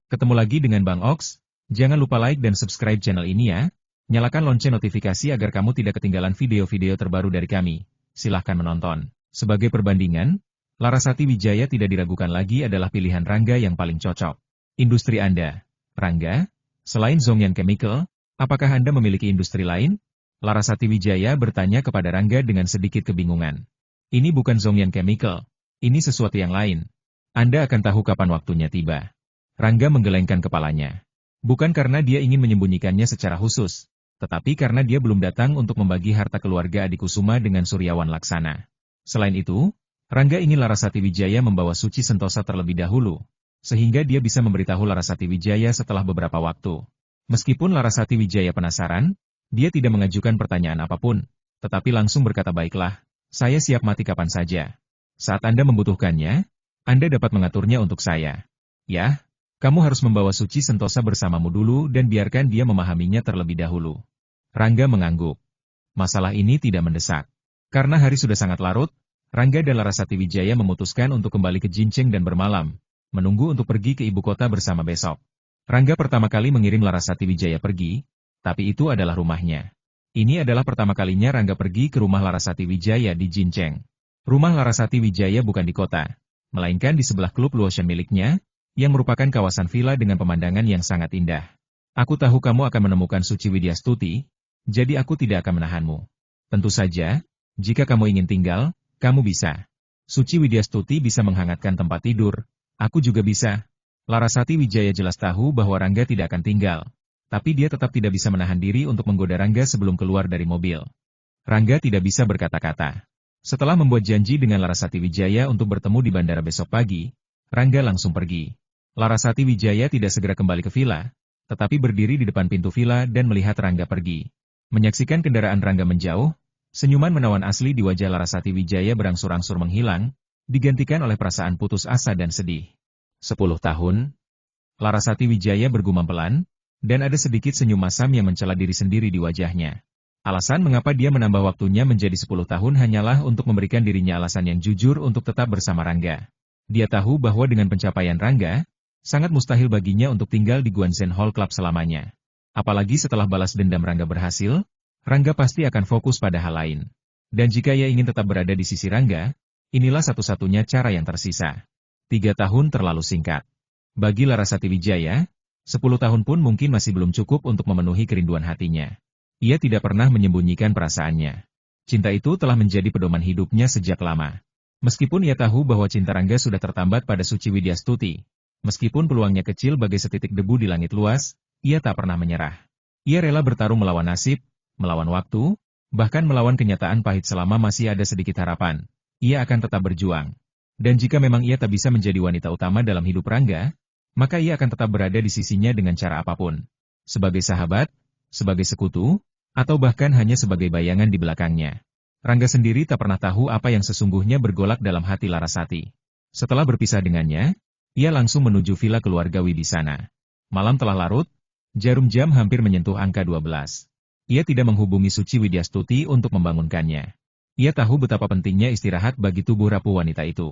Ketemu lagi dengan Bang Ox. Jangan lupa like dan subscribe channel ini ya. Nyalakan lonceng notifikasi agar kamu tidak ketinggalan video-video terbaru dari kami. Silahkan menonton. Sebagai perbandingan, Larasati Wijaya tidak diragukan lagi adalah pilihan Rangga yang paling cocok. Industri Anda, Rangga, selain Zhongyan Chemical, apakah Anda memiliki industri lain? Larasati Wijaya bertanya kepada Rangga dengan sedikit kebingungan. Ini bukan Zhongyan Chemical. Ini sesuatu yang lain. Anda akan tahu kapan waktunya tiba. Rangga menggelengkan kepalanya. Bukan karena dia ingin menyembunyikannya secara khusus, tetapi karena dia belum datang untuk membagi harta keluarga Adikusuma dengan Suryawan Laksana. Selain itu, Rangga ingin Larasati Wijaya membawa Suci Sentosa terlebih dahulu, sehingga dia bisa memberitahu Larasati Wijaya setelah beberapa waktu. Meskipun Larasati Wijaya penasaran, dia tidak mengajukan pertanyaan apapun, tetapi langsung berkata, "Baiklah, saya siap mati kapan saja. Saat Anda membutuhkannya, Anda dapat mengaturnya untuk saya." "Ya, kamu harus membawa Suci Sentosa bersamamu dulu dan biarkan dia memahaminya terlebih dahulu." Rangga mengangguk. Masalah ini tidak mendesak. Karena hari sudah sangat larut, Rangga dan Larasati Wijaya memutuskan untuk kembali ke Jinceng dan bermalam, menunggu untuk pergi ke ibu kota bersama besok. Rangga pertama kali mengirim Larasati Wijaya pergi, tapi itu adalah rumahnya. Ini adalah pertama kalinya Rangga pergi ke rumah Larasati Wijaya di Jinceng. Rumah Larasati Wijaya bukan di kota, melainkan di sebelah klub Luotian miliknya, yang merupakan kawasan villa dengan pemandangan yang sangat indah. "Aku tahu kamu akan menemukan Suci Widyastuti, jadi aku tidak akan menahanmu. Tentu saja, jika kamu ingin tinggal, kamu bisa. Suci Widyastuti bisa menghangatkan tempat tidur, aku juga bisa." Larasati Wijaya jelas tahu bahwa Rangga tidak akan tinggal, tapi dia tetap tidak bisa menahan diri untuk menggoda Rangga sebelum keluar dari mobil. Rangga tidak bisa berkata-kata. Setelah membuat janji dengan Larasati Wijaya untuk bertemu di bandara besok pagi, Rangga langsung pergi. Larasati Wijaya tidak segera kembali ke villa, tetapi berdiri di depan pintu villa dan melihat Rangga pergi. Menyaksikan kendaraan Rangga menjauh, senyuman menawan asli di wajah Larasati Wijaya berangsur-angsur menghilang, digantikan oleh perasaan putus asa dan sedih. 10 tahun? Larasati Wijaya bergumam pelan, dan ada sedikit senyum masam yang mencela diri sendiri di wajahnya. Alasan mengapa dia menambah waktunya menjadi 10 tahun hanyalah untuk memberikan dirinya alasan yang jujur untuk tetap bersama Rangga. Dia tahu bahwa dengan pencapaian Rangga, sangat mustahil baginya untuk tinggal di Guanzhen Hall Club selamanya. Apalagi setelah balas dendam Rangga berhasil, Rangga pasti akan fokus pada hal lain. Dan jika ia ingin tetap berada di sisi Rangga, inilah satu-satunya cara yang tersisa. 3 tahun terlalu singkat. Bagi Larasati Wijaya, 10 tahun pun mungkin masih belum cukup untuk memenuhi kerinduan hatinya. Ia tidak pernah menyembunyikan perasaannya. Cinta itu telah menjadi pedoman hidupnya sejak lama. Meskipun ia tahu bahwa cinta Rangga sudah tertambat pada Suci Widyastuti, meskipun peluangnya kecil bagai setitik debu di langit luas, ia tak pernah menyerah. Ia rela bertarung melawan nasib, melawan waktu, bahkan melawan kenyataan pahit selama masih ada sedikit harapan. Ia akan tetap berjuang. Dan jika memang ia tak bisa menjadi wanita utama dalam hidup Rangga, maka ia akan tetap berada di sisinya dengan cara apapun. Sebagai sahabat, sebagai sekutu, atau bahkan hanya sebagai bayangan di belakangnya. Rangga sendiri tak pernah tahu apa yang sesungguhnya bergolak dalam hati Larasati. Setelah berpisah dengannya, ia langsung menuju villa keluarga Wibisana. Malam telah larut, jarum jam hampir menyentuh angka 12. Ia tidak menghubungi Suci Widyastuti untuk membangunkannya. Ia tahu betapa pentingnya istirahat bagi tubuh rapuh wanita itu.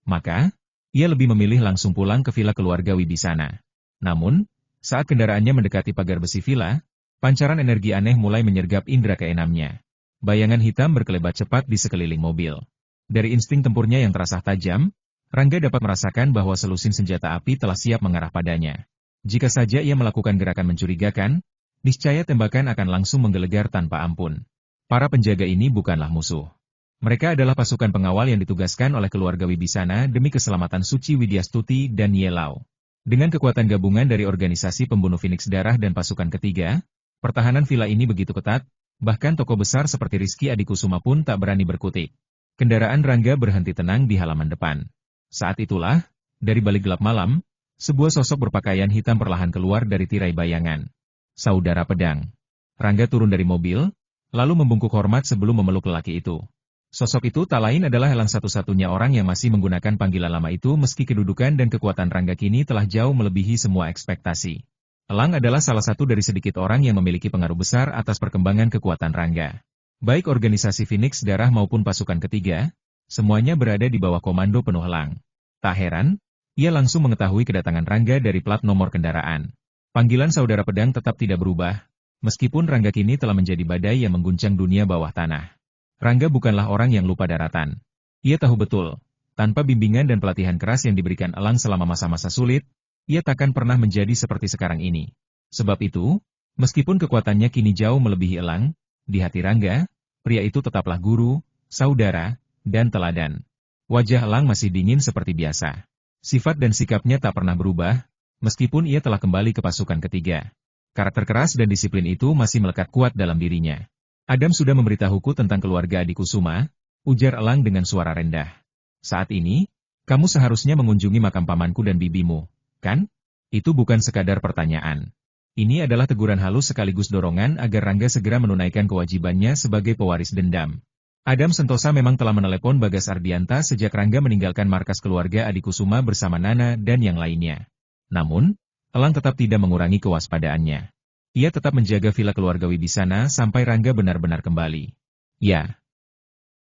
Maka, ia lebih memilih langsung pulang ke villa keluarga Wibisana. Namun, saat kendaraannya mendekati pagar besi villa, pancaran energi aneh mulai menyergap indera keenamnya. Bayangan hitam berkelebat cepat di sekeliling mobil. Dari insting tempurnya yang terasa tajam, Rangga dapat merasakan bahwa selusin senjata api telah siap mengarah padanya. Jika saja ia melakukan gerakan mencurigakan, niscaya tembakan akan langsung menggelegar tanpa ampun. Para penjaga ini bukanlah musuh. Mereka adalah pasukan pengawal yang ditugaskan oleh keluarga Wibisana demi keselamatan Suci Widyastuti dan Yelau. Dengan kekuatan gabungan dari organisasi pembunuh Phoenix Darah dan pasukan ketiga, pertahanan villa ini begitu ketat, bahkan tokoh besar seperti Rizky Adikusuma pun tak berani berkutik. Kendaraan Rangga berhenti tenang di halaman depan. Saat itulah, dari balik gelap malam, sebuah sosok berpakaian hitam perlahan keluar dari tirai bayangan. Saudara Pedang. Rangga turun dari mobil, lalu membungkuk hormat sebelum memeluk lelaki itu. Sosok itu tak lain adalah Elang, satu-satunya orang yang masih menggunakan panggilan lama itu meski kedudukan dan kekuatan Rangga kini telah jauh melebihi semua ekspektasi. Elang adalah salah satu dari sedikit orang yang memiliki pengaruh besar atas perkembangan kekuatan Rangga. Baik organisasi Phoenix Darah maupun pasukan ketiga, semuanya berada di bawah komando penuh Elang. Tak heran, Ia langsung mengetahui kedatangan Rangga dari plat nomor kendaraan. Panggilan saudara pedang tetap tidak berubah, meskipun Rangga kini telah menjadi badai yang mengguncang dunia bawah tanah. Rangga bukanlah orang yang lupa daratan. Ia tahu betul, tanpa bimbingan dan pelatihan keras yang diberikan Elang selama masa-masa sulit, ia takkan pernah menjadi seperti sekarang ini. Sebab itu, meskipun kekuatannya kini jauh melebihi Elang, di hati Rangga, pria itu tetaplah guru, saudara, dan teladan. Wajah Elang masih dingin seperti biasa. Sifat dan sikapnya tak pernah berubah, meskipun ia telah kembali ke pasukan ketiga. Karakter keras dan disiplin itu masih melekat kuat dalam dirinya. Adam sudah memberitahuku tentang keluarga Adikusuma, ujar Elang dengan suara rendah. Saat ini, kamu seharusnya mengunjungi makam pamanku dan bibimu, kan? Itu bukan sekadar pertanyaan. Ini adalah teguran halus sekaligus dorongan agar Rangga segera menunaikan kewajibannya sebagai pewaris dendam. Adam Sentosa memang telah menelepon Bagas Ardianta sejak Rangga meninggalkan markas keluarga Adikusuma bersama Nana dan yang lainnya. Namun, Elang tetap tidak mengurangi kewaspadaannya. Ia tetap menjaga villa keluarga Wibisana sampai Rangga benar-benar kembali. Ya,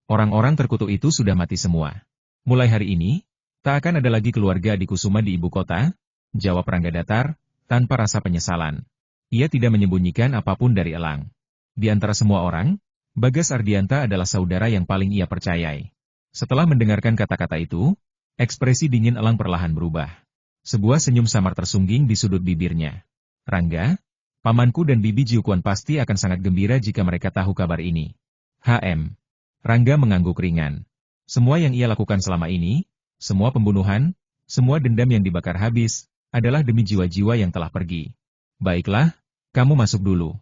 orang-orang terkutuk itu sudah mati semua. Mulai hari ini, tak akan ada lagi keluarga Adikusuma di ibu kota, jawab Rangga datar, tanpa rasa penyesalan. Ia tidak menyembunyikan apapun dari Elang. Di antara semua orang, Bagas Ardianta adalah saudara yang paling ia percayai. Setelah mendengarkan kata-kata itu, ekspresi dingin Elang perlahan berubah. Sebuah senyum samar tersungging di sudut bibirnya. Rangga, pamanku dan bibi Jiukuan pasti akan sangat gembira jika mereka tahu kabar ini. Rangga mengangguk ringan. Semua yang ia lakukan selama ini, semua pembunuhan, semua dendam yang dibakar habis, adalah demi jiwa-jiwa yang telah pergi. Baiklah, kamu masuk dulu.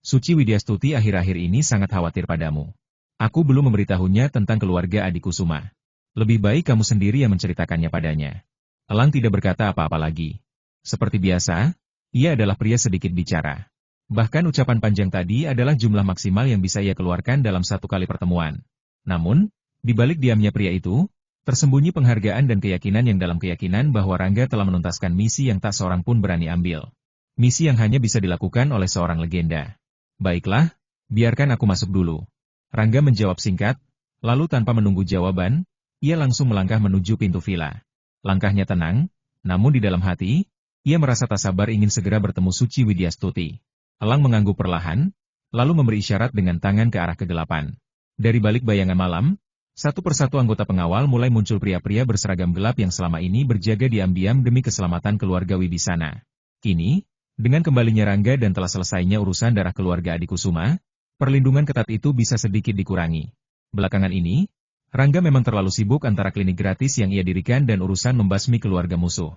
Suci Widyastuti akhir-akhir ini sangat khawatir padamu. Aku belum memberitahunya tentang keluarga Adikusuma. Lebih baik kamu sendiri yang menceritakannya padanya. Elang tidak berkata apa-apa lagi. Seperti biasa, ia adalah pria sedikit bicara. Bahkan ucapan panjang tadi adalah jumlah maksimal yang bisa ia keluarkan dalam satu kali pertemuan. Namun, di balik diamnya pria itu, tersembunyi penghargaan dan keyakinan yang dalam keyakinan bahwa Rangga telah menuntaskan misi yang tak seorang pun berani ambil. Misi yang hanya bisa dilakukan oleh seorang legenda. Baiklah, biarkan aku masuk dulu. Rangga menjawab singkat, lalu tanpa menunggu jawaban, ia langsung melangkah menuju pintu villa. Langkahnya tenang, namun di dalam hati, ia merasa tak sabar ingin segera bertemu Suci Widyastuti. Elang mengangguk perlahan, lalu memberi isyarat dengan tangan ke arah kegelapan. Dari balik bayangan malam, satu persatu anggota pengawal mulai muncul pria-pria berseragam gelap yang selama ini berjaga diam-diam demi keselamatan keluarga Wibisana. Kini, dengan kembalinya Rangga dan telah selesainya urusan darah keluarga Adikusuma, perlindungan ketat itu bisa sedikit dikurangi. Belakangan ini, Rangga memang terlalu sibuk antara klinik gratis yang ia dirikan dan urusan membasmi keluarga musuh.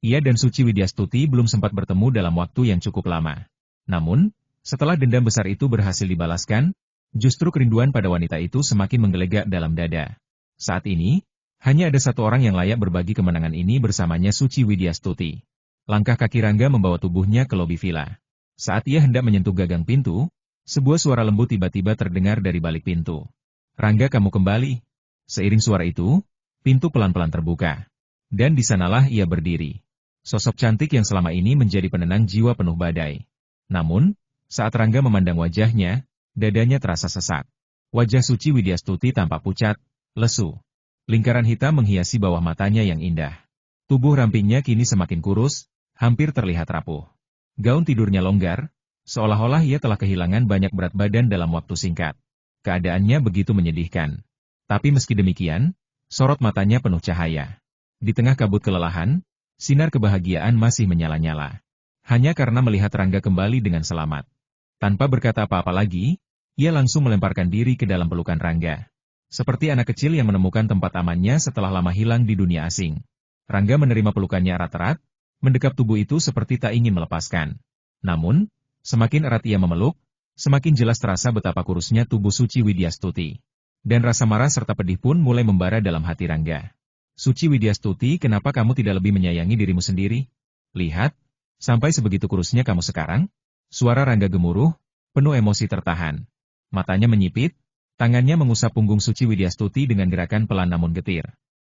Ia dan Suci Widyastuti belum sempat bertemu dalam waktu yang cukup lama. Namun, setelah dendam besar itu berhasil dibalaskan, justru kerinduan pada wanita itu semakin menggelegak dalam dada. Saat ini, hanya ada satu orang yang layak berbagi kemenangan ini bersamanya Suci Widyastuti. Langkah kaki Rangga membawa tubuhnya ke lobi villa. Saat ia hendak menyentuh gagang pintu, sebuah suara lembut tiba-tiba terdengar dari balik pintu. Rangga, kamu kembali. Seiring suara itu, pintu pelan-pelan terbuka. Dan di sanalah ia berdiri. Sosok cantik yang selama ini menjadi penenang jiwa penuh badai. Namun, saat Rangga memandang wajahnya, dadanya terasa sesak. Wajah Suci Widyastuti tampak pucat, lesu. Lingkaran hitam menghiasi bawah matanya yang indah. Tubuh rampingnya kini semakin kurus, hampir terlihat rapuh. Gaun tidurnya longgar, seolah-olah ia telah kehilangan banyak berat badan dalam waktu singkat. Keadaannya begitu menyedihkan. Tapi meski demikian, sorot matanya penuh cahaya. Di tengah kabut kelelahan, sinar kebahagiaan masih menyala-nyala. Hanya karena melihat Rangga kembali dengan selamat. Tanpa berkata apa-apa lagi, ia langsung melemparkan diri ke dalam pelukan Rangga. Seperti anak kecil yang menemukan tempat amannya setelah lama hilang di dunia asing. Rangga menerima pelukannya erat-erat, mendekap tubuh itu seperti tak ingin melepaskan. Namun, semakin erat ia memeluk, semakin jelas terasa betapa kurusnya tubuh Suci Widyastuti. Dan rasa marah serta pedih pun mulai membara dalam hati Rangga. Suci Widyastuti, kenapa kamu tidak lebih menyayangi dirimu sendiri? Lihat, sampai sebegitu kurusnya kamu sekarang? Suara Rangga gemuruh, penuh emosi tertahan. Matanya menyipit, tangannya mengusap punggung Suci Widyastuti dengan gerakan pelan namun getir.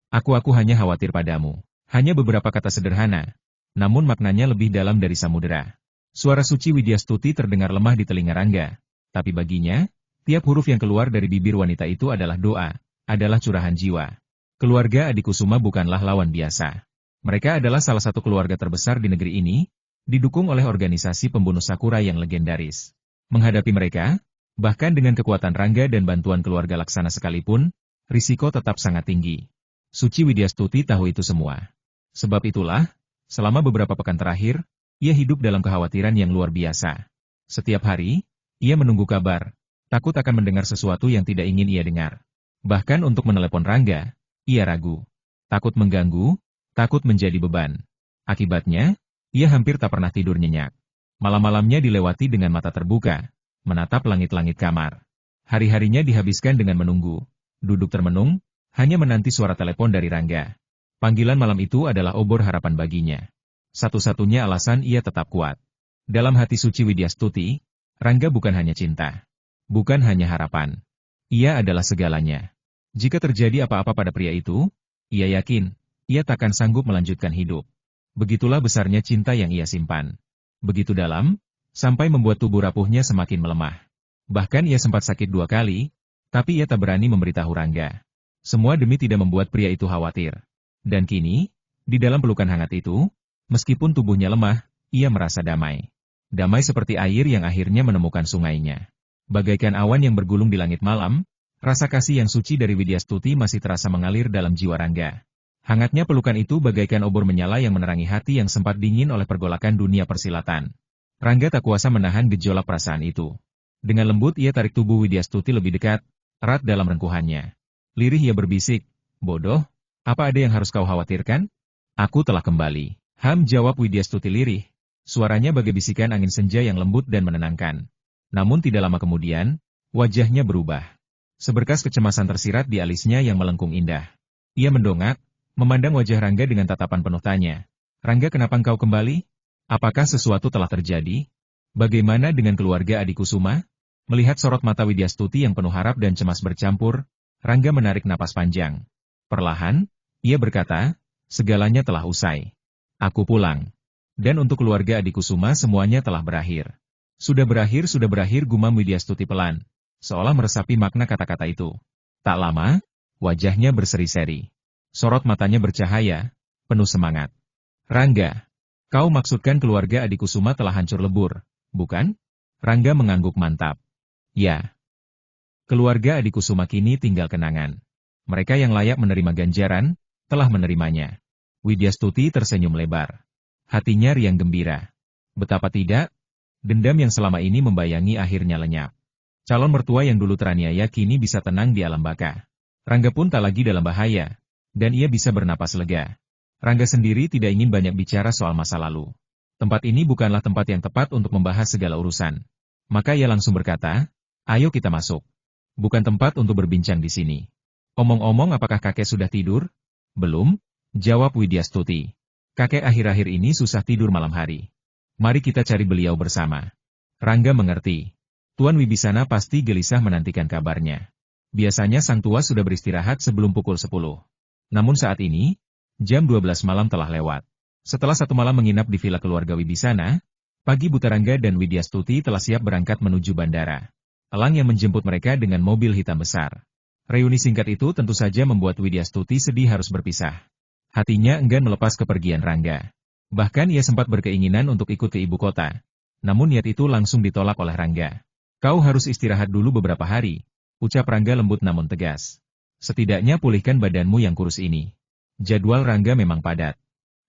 Aku hanya khawatir padamu. Hanya beberapa kata sederhana. Namun maknanya lebih dalam dari samudera. Suara Suci Widyastuti terdengar lemah di telinga Rangga. Tapi baginya, tiap huruf yang keluar dari bibir wanita itu adalah doa, adalah curahan jiwa. Keluarga Adikusuma bukanlah lawan biasa. Mereka adalah salah satu keluarga terbesar di negeri ini, didukung oleh organisasi pembunuh Sakura yang legendaris. Menghadapi mereka, bahkan dengan kekuatan Rangga dan bantuan keluarga Laksana sekalipun, risiko tetap sangat tinggi. Suci Widyastuti tahu itu semua. Sebab itulah, selama beberapa pekan terakhir, ia hidup dalam kekhawatiran yang luar biasa. Setiap hari, ia menunggu kabar, takut akan mendengar sesuatu yang tidak ingin ia dengar. Bahkan untuk menelepon Rangga, ia ragu. Takut mengganggu, takut menjadi beban. Akibatnya, ia hampir tak pernah tidur nyenyak. Malam-malamnya dilewati dengan mata terbuka, menatap langit-langit kamar. Hari-harinya dihabiskan dengan menunggu, duduk termenung, hanya menanti suara telepon dari Rangga. Panggilan malam itu adalah obor harapan baginya. Satu-satunya alasan ia tetap kuat. Dalam hati suci Widyastuti, Rangga bukan hanya cinta. Bukan hanya harapan. Ia adalah segalanya. Jika terjadi apa-apa pada pria itu, ia yakin, ia takkan sanggup melanjutkan hidup. Begitulah besarnya cinta yang ia simpan. Begitu dalam, sampai membuat tubuh rapuhnya semakin melemah. Bahkan ia sempat sakit 2 kali, tapi ia tak berani memberitahu Rangga. Semua demi tidak membuat pria itu khawatir. Dan kini, di dalam pelukan hangat itu, meskipun tubuhnya lemah, ia merasa damai. Damai seperti air yang akhirnya menemukan sungainya. Bagaikan awan yang bergulung di langit malam, rasa kasih yang suci dari Widyastuti masih terasa mengalir dalam jiwa Rangga. Hangatnya pelukan itu bagaikan obor menyala yang menerangi hati yang sempat dingin oleh pergolakan dunia persilatan. Rangga tak kuasa menahan gejolak perasaan itu. Dengan lembut ia tarik tubuh Widyastuti lebih dekat, erat dalam rengkuhannya. Lirih ia berbisik, "Bodoh, apa ada yang harus kau khawatirkan? Aku telah kembali." Jawab Widyastuti lirih. Suaranya bagai bisikan angin senja yang lembut dan menenangkan. Namun tidak lama kemudian, wajahnya berubah. Seberkas kecemasan tersirat di alisnya yang melengkung indah. Ia mendongak, memandang wajah Rangga dengan tatapan penuh tanya. "Rangga, kenapa engkau kembali? Apakah sesuatu telah terjadi? Bagaimana dengan keluarga Adi Kusuma?" Melihat sorot mata Widyastuti yang penuh harap dan cemas bercampur, Rangga menarik napas panjang. Perlahan, ia berkata, "Segalanya telah usai. Aku pulang. Dan untuk keluarga Adi Kusuma semuanya telah berakhir." Sudah berakhir, gumam Widyastuti pelan, seolah meresapi makna kata-kata itu. Tak lama, wajahnya berseri-seri. Sorot matanya bercahaya, penuh semangat. "Rangga, kau maksudkan keluarga Adi Kusuma telah hancur lebur, bukan?" Rangga mengangguk mantap. "Ya. Keluarga Adi Kusuma kini tinggal kenangan. Mereka yang layak menerima ganjaran, telah menerimanya." Widyastuti tersenyum lebar. Hatinya riang gembira. Betapa tidak, dendam yang selama ini membayangi akhirnya lenyap. Calon mertua yang dulu teraniaya kini bisa tenang di alam baka. Rangga pun tak lagi dalam bahaya, dan ia bisa bernapas lega. Rangga sendiri tidak ingin banyak bicara soal masa lalu. Tempat ini bukanlah tempat yang tepat untuk membahas segala urusan. Maka ia langsung berkata, "Ayo kita masuk. Bukan tempat untuk berbincang di sini." "Omong-omong, apakah kakek sudah tidur?" "Belum," jawab Widyastuti. "Kakek akhir-akhir ini susah tidur malam hari. Mari kita cari beliau bersama." Rangga mengerti. Tuan Wibisana pasti gelisah menantikan kabarnya. Biasanya sang tua sudah beristirahat sebelum pukul 10. Namun saat ini, jam 12 malam telah lewat. Setelah 1 malam menginap di villa keluarga Wibisana, pagi buta Rangga dan Widyastuti telah siap berangkat menuju bandara. Elang yang menjemput mereka dengan mobil hitam besar. Reuni singkat itu tentu saja membuat Widyastuti sedih harus berpisah. Hatinya enggan melepas kepergian Rangga. Bahkan ia sempat berkeinginan untuk ikut ke ibu kota. Namun niat itu langsung ditolak oleh Rangga. "Kau harus istirahat dulu beberapa hari," ucap Rangga lembut namun tegas. "Setidaknya pulihkan badanmu yang kurus ini." Jadwal Rangga memang padat.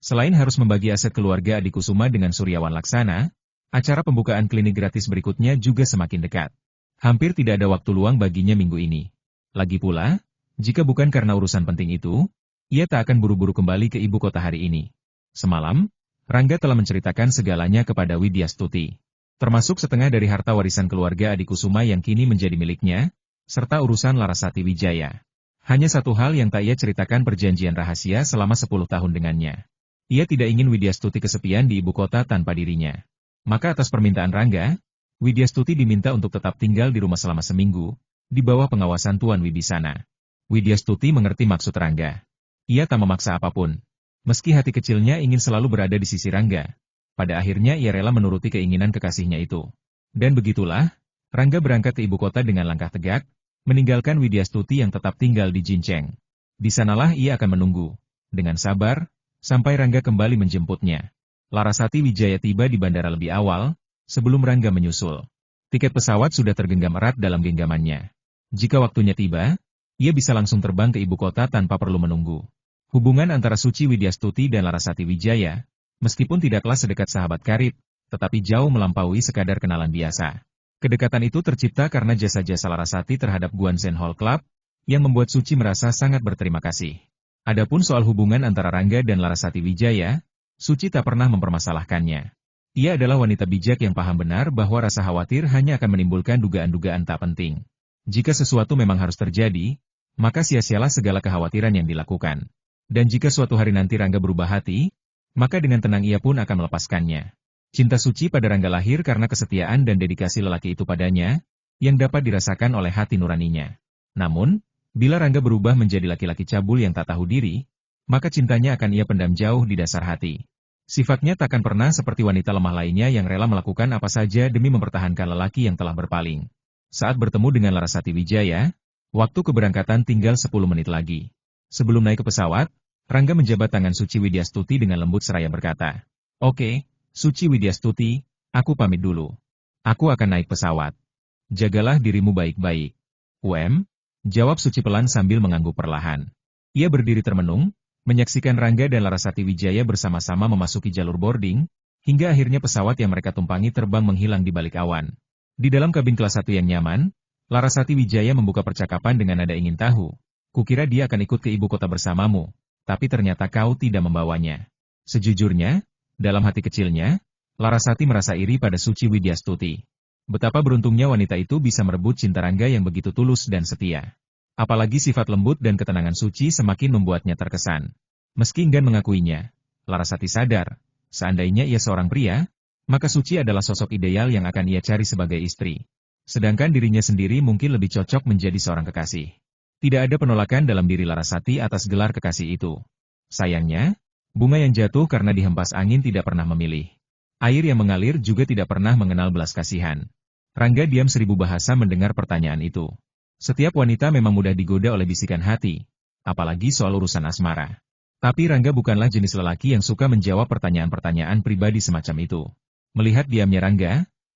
Selain harus membagi aset keluarga Adi Kusuma dengan Suryawan Laksana, acara pembukaan klinik gratis berikutnya juga semakin dekat. Hampir tidak ada waktu luang baginya minggu ini. Lagi pula, jika bukan karena urusan penting itu, ia tak akan buru-buru kembali ke ibu kota hari ini. Semalam, Rangga telah menceritakan segalanya kepada Widyastuti. Termasuk setengah dari harta warisan keluarga Adi Kusuma yang kini menjadi miliknya, serta urusan Larasati Wijaya. Hanya satu hal yang tak ia ceritakan, perjanjian rahasia selama 10 tahun dengannya. Ia tidak ingin Widyastuti kesepian di ibu kota tanpa dirinya. Maka atas permintaan Rangga, Widyastuti diminta untuk tetap tinggal di rumah selama seminggu, di bawah pengawasan Tuan Wibisana. Widyastuti mengerti maksud Rangga. Ia tak memaksa apapun. Meski hati kecilnya ingin selalu berada di sisi Rangga, pada akhirnya ia rela menuruti keinginan kekasihnya itu. Dan begitulah, Rangga berangkat ke ibu kota dengan langkah tegak, meninggalkan Widyastuti yang tetap tinggal di Jinceng. Di sanalah ia akan menunggu, dengan sabar, sampai Rangga kembali menjemputnya. Larasati Wijaya tiba di bandara lebih awal, sebelum Rangga menyusul. Tiket pesawat sudah tergenggam erat dalam genggamannya. Jika waktunya tiba, ia bisa langsung terbang ke ibu kota tanpa perlu menunggu. Hubungan antara Suci Widyastuti dan Larasati Wijaya, meskipun tidaklah sedekat sahabat karib, tetapi jauh melampaui sekadar kenalan biasa. Kedekatan itu tercipta karena jasa-jasa Larasati terhadap Guansen Hall Club, yang membuat Suci merasa sangat berterima kasih. Adapun soal hubungan antara Rangga dan Larasati Wijaya, Suci tak pernah mempermasalahkannya. Ia adalah wanita bijak yang paham benar bahwa rasa khawatir hanya akan menimbulkan dugaan-dugaan tak penting. Jika sesuatu memang harus terjadi, maka sia-sialah segala kekhawatiran yang dilakukan. Dan jika suatu hari nanti Rangga berubah hati, maka dengan tenang ia pun akan melepaskannya. Cinta Suci pada Rangga lahir karena kesetiaan dan dedikasi lelaki itu padanya, yang dapat dirasakan oleh hati nuraninya. Namun, bila Rangga berubah menjadi laki-laki cabul yang tak tahu diri, maka cintanya akan ia pendam jauh di dasar hati. Sifatnya takkan pernah seperti wanita lemah lainnya yang rela melakukan apa saja demi mempertahankan lelaki yang telah berpaling. Saat bertemu dengan Larasati Wijaya, waktu keberangkatan tinggal 10 menit lagi. Sebelum naik ke pesawat, Rangga menjabat tangan Suci Widyastuti dengan lembut seraya berkata, "Oke, Suci Widyastuti, aku pamit dulu. Aku akan naik pesawat. Jagalah dirimu baik-baik." Jawab Suci pelan sambil mengangguk perlahan. Ia berdiri termenung, menyaksikan Rangga dan Larasati Wijaya bersama-sama memasuki jalur boarding, hingga akhirnya pesawat yang mereka tumpangi terbang menghilang di balik awan. Di dalam kabin kelas 1 yang nyaman, Larasati Wijaya membuka percakapan dengan nada ingin tahu. "Kukira dia akan ikut ke ibu kota bersamamu, tapi ternyata kau tidak membawanya." Sejujurnya, dalam hati kecilnya, Larasati merasa iri pada Suci Widyastuti. Betapa beruntungnya wanita itu bisa merebut cinta Rangga yang begitu tulus dan setia. Apalagi sifat lembut dan ketenangan Suci semakin membuatnya terkesan. Meski enggan mengakuinya, Larasati sadar, seandainya ia seorang pria, maka Suci adalah sosok ideal yang akan ia cari sebagai istri. Sedangkan dirinya sendiri mungkin lebih cocok menjadi seorang kekasih. Tidak ada penolakan dalam diri Larasati atas gelar kekasih itu. Sayangnya, bunga yang jatuh karena dihempas angin tidak pernah memilih. Air yang mengalir juga tidak pernah mengenal belas kasihan. Rangga diam 1000 bahasa mendengar pertanyaan itu. Setiap wanita memang mudah digoda oleh bisikan hati, apalagi soal urusan asmara. Tapi Rangga bukanlah jenis lelaki yang suka menjawab pertanyaan-pertanyaan pribadi semacam itu. Melihat diamnya Rangga,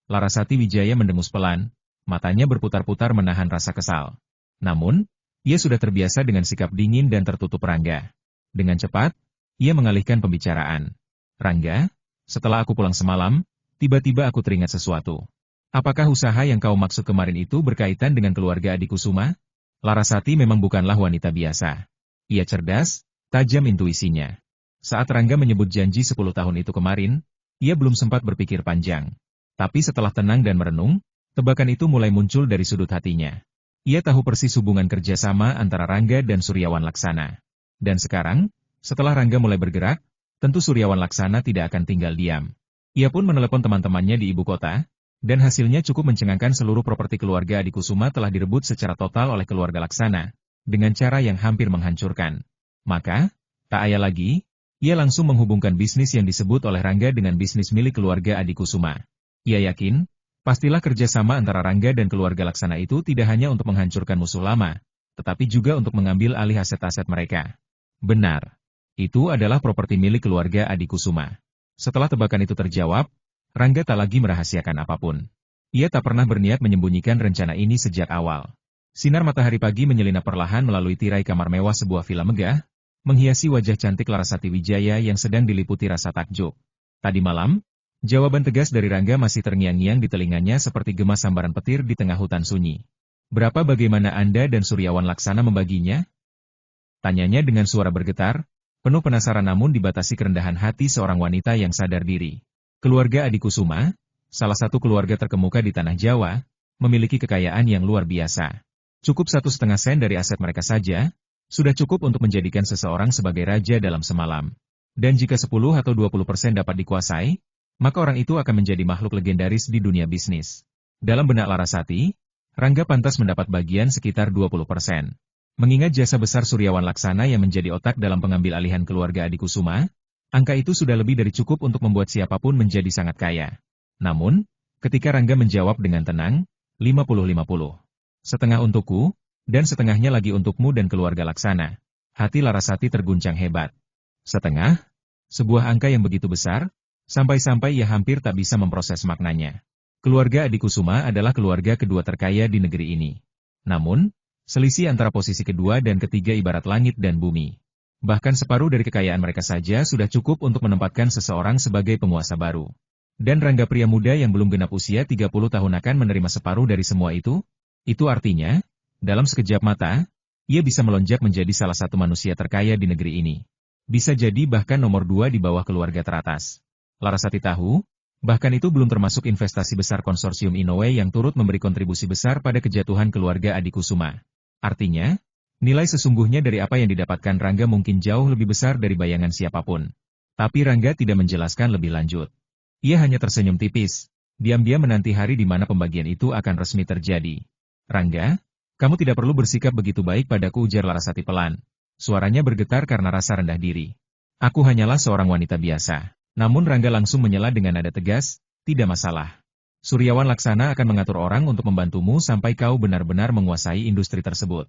Larasati Wijaya mendengus pelan, matanya berputar-putar menahan rasa kesal. Namun, ia sudah terbiasa dengan sikap dingin dan tertutup Rangga. Dengan cepat, ia mengalihkan pembicaraan. "Rangga, setelah aku pulang semalam, tiba-tiba aku teringat sesuatu. Apakah usaha yang kau maksud kemarin itu berkaitan dengan keluarga Adi Kusuma?" Larasati memang bukanlah wanita biasa. Ia cerdas, tajam intuisinya. Saat Rangga menyebut janji 10 tahun itu kemarin, ia belum sempat berpikir panjang. Tapi setelah tenang dan merenung, tebakan itu mulai muncul dari sudut hatinya. Ia tahu persis hubungan kerjasama antara Rangga dan Suryawan Laksana. Dan sekarang, setelah Rangga mulai bergerak, tentu Suryawan Laksana tidak akan tinggal diam. Ia pun menelepon teman-temannya di ibu kota, dan hasilnya cukup mencengangkan seluruh properti keluarga Adi Kusuma telah direbut secara total oleh keluarga Laksana, dengan cara yang hampir menghancurkan. Maka, tak ayal lagi, ia langsung menghubungkan bisnis yang disebut oleh Rangga dengan bisnis milik keluarga Adi Kusuma. Ia yakin, pastilah kerjasama antara Rangga dan keluarga Laksana itu tidak hanya untuk menghancurkan musuh lama, tetapi juga untuk mengambil alih aset-aset mereka. Benar. Itu adalah properti milik keluarga Adi Kusuma. Setelah tebakan itu terjawab, Rangga tak lagi merahasiakan apapun. Ia tak pernah berniat menyembunyikan rencana ini sejak awal. Sinar matahari pagi menyelinap perlahan melalui tirai kamar mewah sebuah villa megah, menghiasi wajah cantik Larasati Wijaya yang sedang diliputi rasa takjub. Tadi malam, jawaban tegas dari Rangga masih terngiang-ngiang di telinganya seperti gema sambaran petir di tengah hutan sunyi. "Berapa bagaimana Anda dan Suryawan Laksana membaginya?" Tanyanya dengan suara bergetar, penuh penasaran namun dibatasi kerendahan hati seorang wanita yang sadar diri. Keluarga Adi Kusuma, salah satu keluarga terkemuka di tanah Jawa, memiliki kekayaan yang luar biasa. Cukup 1,5 sen dari aset mereka saja, sudah cukup untuk menjadikan seseorang sebagai raja dalam semalam. Dan jika 10 atau 20% dapat dikuasai, maka orang itu akan menjadi makhluk legendaris di dunia bisnis. Dalam benak Larasati, Rangga pantas mendapat bagian sekitar 20%. Mengingat jasa besar Suryawan Laksana yang menjadi otak dalam pengambil alihan keluarga Adi Kusuma, angka itu sudah lebih dari cukup untuk membuat siapapun menjadi sangat kaya. Namun, ketika Rangga menjawab dengan tenang, 50-50. Setengah untukku, dan setengahnya lagi untukmu dan keluarga Laksana. Hati Larasati terguncang hebat. Setengah? Sebuah angka yang begitu besar, sampai-sampai ia hampir tak bisa memproses maknanya. Keluarga Adikusuma adalah keluarga kedua terkaya di negeri ini. Namun, selisih antara posisi kedua dan ketiga ibarat langit dan bumi. Bahkan separuh dari kekayaan mereka saja sudah cukup untuk menempatkan seseorang sebagai penguasa baru. Dan Rangga pria muda yang belum genap usia 30 tahun akan menerima separuh dari semua itu? Itu artinya, dalam sekejap mata, ia bisa melonjak menjadi salah satu manusia terkaya di negeri ini. Bisa jadi bahkan nomor 2 di bawah keluarga teratas. Larasati tahu, bahkan itu belum termasuk investasi besar konsorsium Inoue yang turut memberi kontribusi besar pada kejatuhan keluarga Adikusuma. Artinya, nilai sesungguhnya dari apa yang didapatkan Rangga mungkin jauh lebih besar dari bayangan siapapun. Tapi Rangga tidak menjelaskan lebih lanjut. Ia hanya tersenyum tipis, diam-diam menanti hari di mana pembagian itu akan resmi terjadi. Rangga, kamu tidak perlu bersikap begitu baik padaku, ujar Larasati pelan. Suaranya bergetar karena rasa rendah diri. Aku hanyalah seorang wanita biasa. Namun Rangga langsung menyela dengan nada tegas, tidak masalah. Suryawan Laksana akan mengatur orang untuk membantumu sampai kau benar-benar menguasai industri tersebut.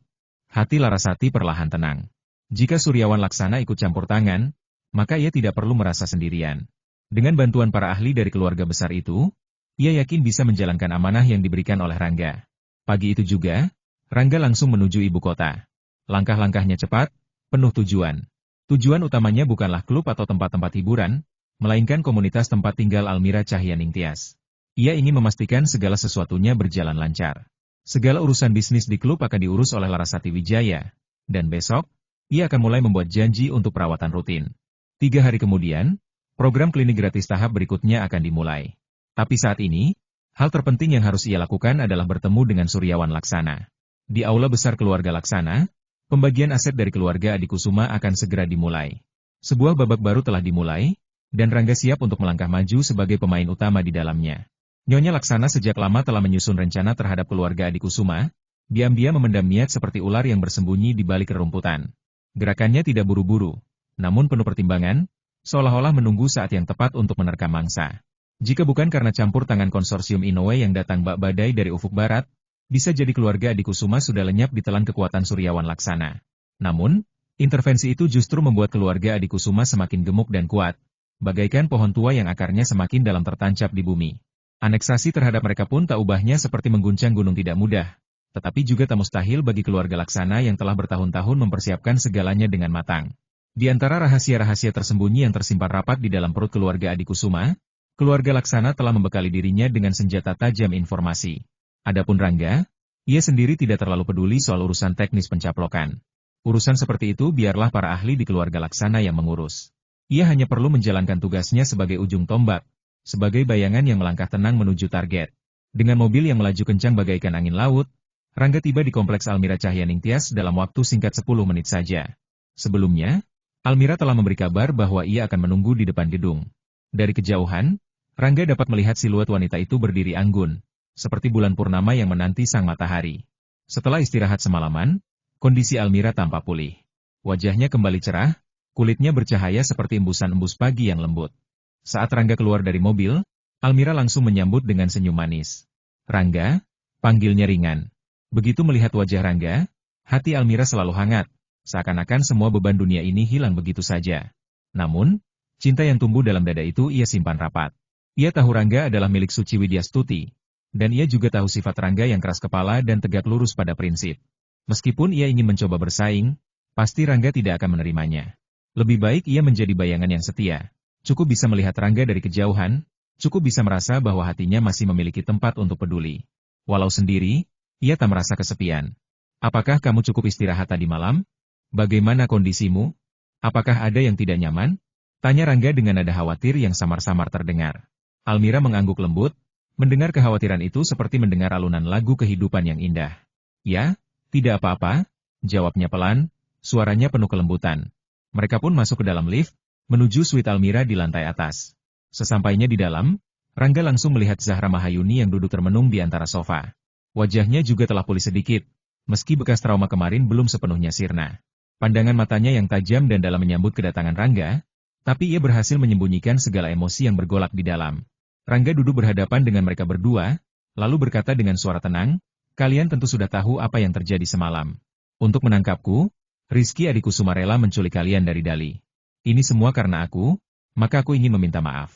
Hati Larasati perlahan tenang. Jika Suryawan Laksana ikut campur tangan, maka ia tidak perlu merasa sendirian. Dengan bantuan para ahli dari keluarga besar itu, ia yakin bisa menjalankan amanah yang diberikan oleh Rangga. Pagi itu juga, Rangga langsung menuju ibu kota. Langkah-langkahnya cepat, penuh tujuan. Tujuan utamanya bukanlah klub atau tempat-tempat hiburan, melainkan komunitas tempat tinggal Almira Cahyaning Tias. Ia ingin memastikan segala sesuatunya berjalan lancar. Segala urusan bisnis di klub akan diurus oleh Larasati Wijaya. Dan besok, ia akan mulai membuat janji untuk perawatan rutin. 3 hari kemudian, program klinik gratis tahap berikutnya akan dimulai. Tapi saat ini, hal terpenting yang harus ia lakukan adalah bertemu dengan Suryawan Laksana. Di aula besar keluarga Laksana, pembagian aset dari keluarga Adikusuma akan segera dimulai. Sebuah babak baru telah dimulai, dan Rangga siap untuk melangkah maju sebagai pemain utama di dalamnya. Nyonya Laksana sejak lama telah menyusun rencana terhadap keluarga Adikusuma, diam-diam memendam niat seperti ular yang bersembunyi di balik rerumputan. Gerakannya tidak buru-buru, namun penuh pertimbangan, seolah-olah menunggu saat yang tepat untuk menerkam mangsa. Jika bukan karena campur tangan konsorsium Inoue yang datang bak badai dari ufuk barat, bisa jadi keluarga Adikusuma sudah lenyap ditelan kekuatan Suryawan Laksana. Namun, intervensi itu justru membuat keluarga Adikusuma semakin gemuk dan kuat, bagaikan pohon tua yang akarnya semakin dalam tertancap di bumi. Aneksasi terhadap mereka pun tak ubahnya seperti mengguncang gunung tidak mudah, tetapi juga tak mustahil bagi keluarga Laksana yang telah bertahun-tahun mempersiapkan segalanya dengan matang. Di antara rahasia-rahasia tersembunyi yang tersimpan rapat di dalam perut keluarga Adikusuma, keluarga Laksana telah membekali dirinya dengan senjata tajam informasi. Adapun Rangga, ia sendiri tidak terlalu peduli soal urusan teknis pencaplokan. Urusan seperti itu biarlah para ahli di keluarga Laksana yang mengurus. Ia hanya perlu menjalankan tugasnya sebagai ujung tombak, sebagai bayangan yang melangkah tenang menuju target. Dengan mobil yang melaju kencang bagaikan angin laut, Rangga tiba di kompleks Almira Cahyaning Tias dalam waktu singkat 10 menit saja. Sebelumnya, Almira telah memberi kabar bahwa ia akan menunggu di depan gedung. Dari kejauhan, Rangga dapat melihat siluet wanita itu berdiri anggun, seperti bulan purnama yang menanti sang matahari. Setelah istirahat semalaman, kondisi Almira tampak pulih. Wajahnya kembali cerah, kulitnya bercahaya seperti embusan-embus pagi yang lembut. Saat Rangga keluar dari mobil, Almira langsung menyambut dengan senyum manis. Rangga, panggilnya ringan. Begitu melihat wajah Rangga, hati Almira selalu hangat, seakan-akan semua beban dunia ini hilang begitu saja. Namun, cinta yang tumbuh dalam dada itu ia simpan rapat. Ia tahu Rangga adalah milik Suci Widyastuti, dan ia juga tahu sifat Rangga yang keras kepala dan tegak lurus pada prinsip. Meskipun ia ingin mencoba bersaing, pasti Rangga tidak akan menerimanya. Lebih baik ia menjadi bayangan yang setia. Cukup bisa melihat Rangga dari kejauhan, cukup bisa merasa bahwa hatinya masih memiliki tempat untuk peduli. Walau sendiri, ia tak merasa kesepian. Apakah kamu cukup istirahat tadi malam? Bagaimana kondisimu? Apakah ada yang tidak nyaman? Tanya Rangga dengan nada khawatir yang samar-samar terdengar. Almira mengangguk lembut, mendengar kekhawatiran itu seperti mendengar alunan lagu kehidupan yang indah. Ya, tidak apa-apa, jawabnya pelan, suaranya penuh kelembutan. Mereka pun masuk ke dalam lift, menuju suite Almira di lantai atas. Sesampainya di dalam, Rangga langsung melihat Zahra Mahayuni yang duduk termenung di antara sofa. Wajahnya juga telah pulih sedikit, meski bekas trauma kemarin belum sepenuhnya sirna. Pandangan matanya yang tajam dan dalam menyambut kedatangan Rangga, tapi ia berhasil menyembunyikan segala emosi yang bergolak di dalam. Rangga duduk berhadapan dengan mereka berdua, lalu berkata dengan suara tenang, "Kalian tentu sudah tahu apa yang terjadi semalam. Untuk menangkapku, Rizky Adikusuma rela menculik kalian dari Dali. Ini semua karena aku, maka aku ingin meminta maaf.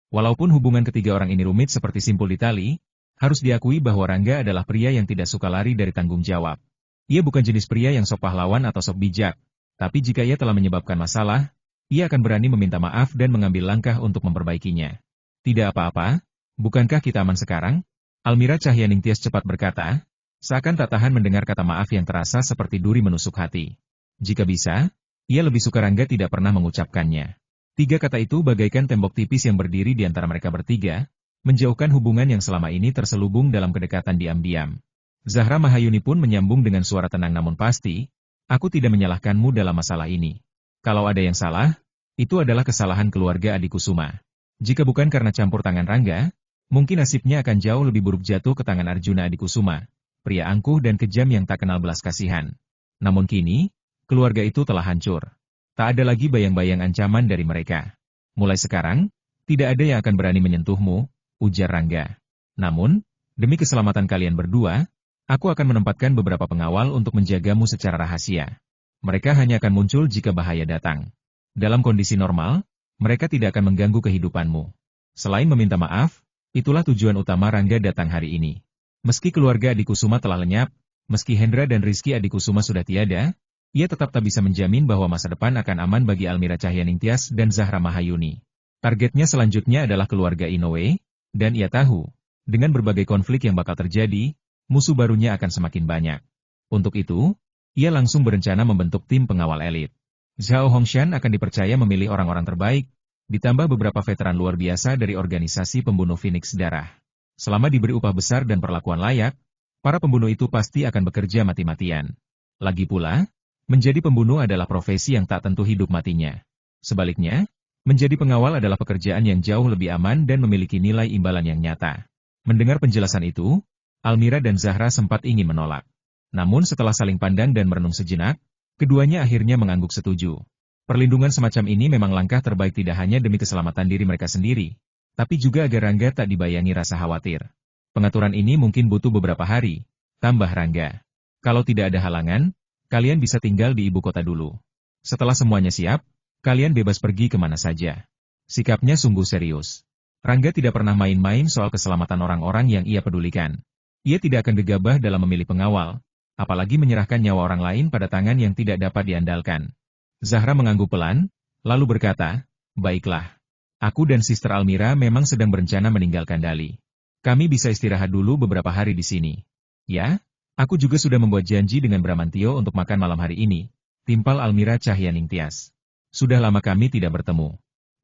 Walaupun hubungan ketiga orang ini rumit seperti simpul di tali, harus diakui bahwa Rangga adalah pria yang tidak suka lari dari tanggung jawab. Ia bukan jenis pria yang sok pahlawan atau sok bijak, tapi jika ia telah menyebabkan masalah, ia akan berani meminta maaf dan mengambil langkah untuk memperbaikinya. Tidak apa-apa, bukankah kita aman sekarang? Almira Cahyaningtyas cepat berkata, seakan tak tahan mendengar kata maaf yang terasa seperti duri menusuk hati. Jika bisa, ia lebih suka Rangga tidak pernah mengucapkannya. Tiga kata itu bagaikan tembok tipis yang berdiri di antara mereka bertiga, menjauhkan hubungan yang selama ini terselubung dalam kedekatan diam-diam. Zahra Mahayuni pun menyambung dengan suara tenang namun pasti, aku tidak menyalahkanmu dalam masalah ini. Kalau ada yang salah, itu adalah kesalahan keluarga Adikusuma. Jika bukan karena campur tangan Rangga, mungkin nasibnya akan jauh lebih buruk jatuh ke tangan Arjuna Adikusuma, pria angkuh dan kejam yang tak kenal belas kasihan. Namun kini, keluarga itu telah hancur. Tak ada lagi bayang-bayang ancaman dari mereka. Mulai sekarang, tidak ada yang akan berani menyentuhmu, ujar Rangga. Namun, demi keselamatan kalian berdua, aku akan menempatkan beberapa pengawal untuk menjagamu secara rahasia. Mereka hanya akan muncul jika bahaya datang. Dalam kondisi normal, mereka tidak akan mengganggu kehidupanmu. Selain meminta maaf, itulah tujuan utama Rangga datang hari ini. Meski keluarga Adikusuma telah lenyap, meski Hendra dan Rizky Adikusuma sudah tiada, ia tetap tak bisa menjamin bahwa masa depan akan aman bagi Almira Cahyaningtyas dan Zahra Mahayuni. Targetnya selanjutnya adalah keluarga Inoue, dan ia tahu, dengan berbagai konflik yang bakal terjadi, musuh barunya akan semakin banyak. Untuk itu, ia langsung berencana membentuk tim pengawal elit. Zhao Hongshan akan dipercaya memilih orang-orang terbaik, ditambah beberapa veteran luar biasa dari organisasi pembunuh Phoenix Darah. Selama diberi upah besar dan perlakuan layak, para pembunuh itu pasti akan bekerja mati-matian. Lagi pula, menjadi pembunuh adalah profesi yang tak tentu hidup matinya. Sebaliknya, menjadi pengawal adalah pekerjaan yang jauh lebih aman dan memiliki nilai imbalan yang nyata. Mendengar penjelasan itu, Almira dan Zahra sempat ingin menolak. Namun setelah saling pandang dan merenung sejenak, keduanya akhirnya mengangguk setuju. Perlindungan semacam ini memang langkah terbaik tidak hanya demi keselamatan diri mereka sendiri, tapi juga agar Rangga tak dibayangi rasa khawatir. Pengaturan ini mungkin butuh beberapa hari, tambah Rangga. Kalau tidak ada halangan, kalian bisa tinggal di ibu kota dulu. Setelah semuanya siap, kalian bebas pergi kemana saja. Sikapnya sungguh serius. Rangga tidak pernah main-main soal keselamatan orang-orang yang ia pedulikan. Ia tidak akan gegabah dalam memilih pengawal, apalagi menyerahkan nyawa orang lain pada tangan yang tidak dapat diandalkan. Zahra mengangguk pelan, lalu berkata, baiklah. Aku dan Sister Almira memang sedang berencana meninggalkan Dali. Kami bisa istirahat dulu beberapa hari di sini. Ya, aku juga sudah membuat janji dengan Bramantio untuk makan malam hari ini, timpal Almira Cahyaningtyas. Sudah lama kami tidak bertemu.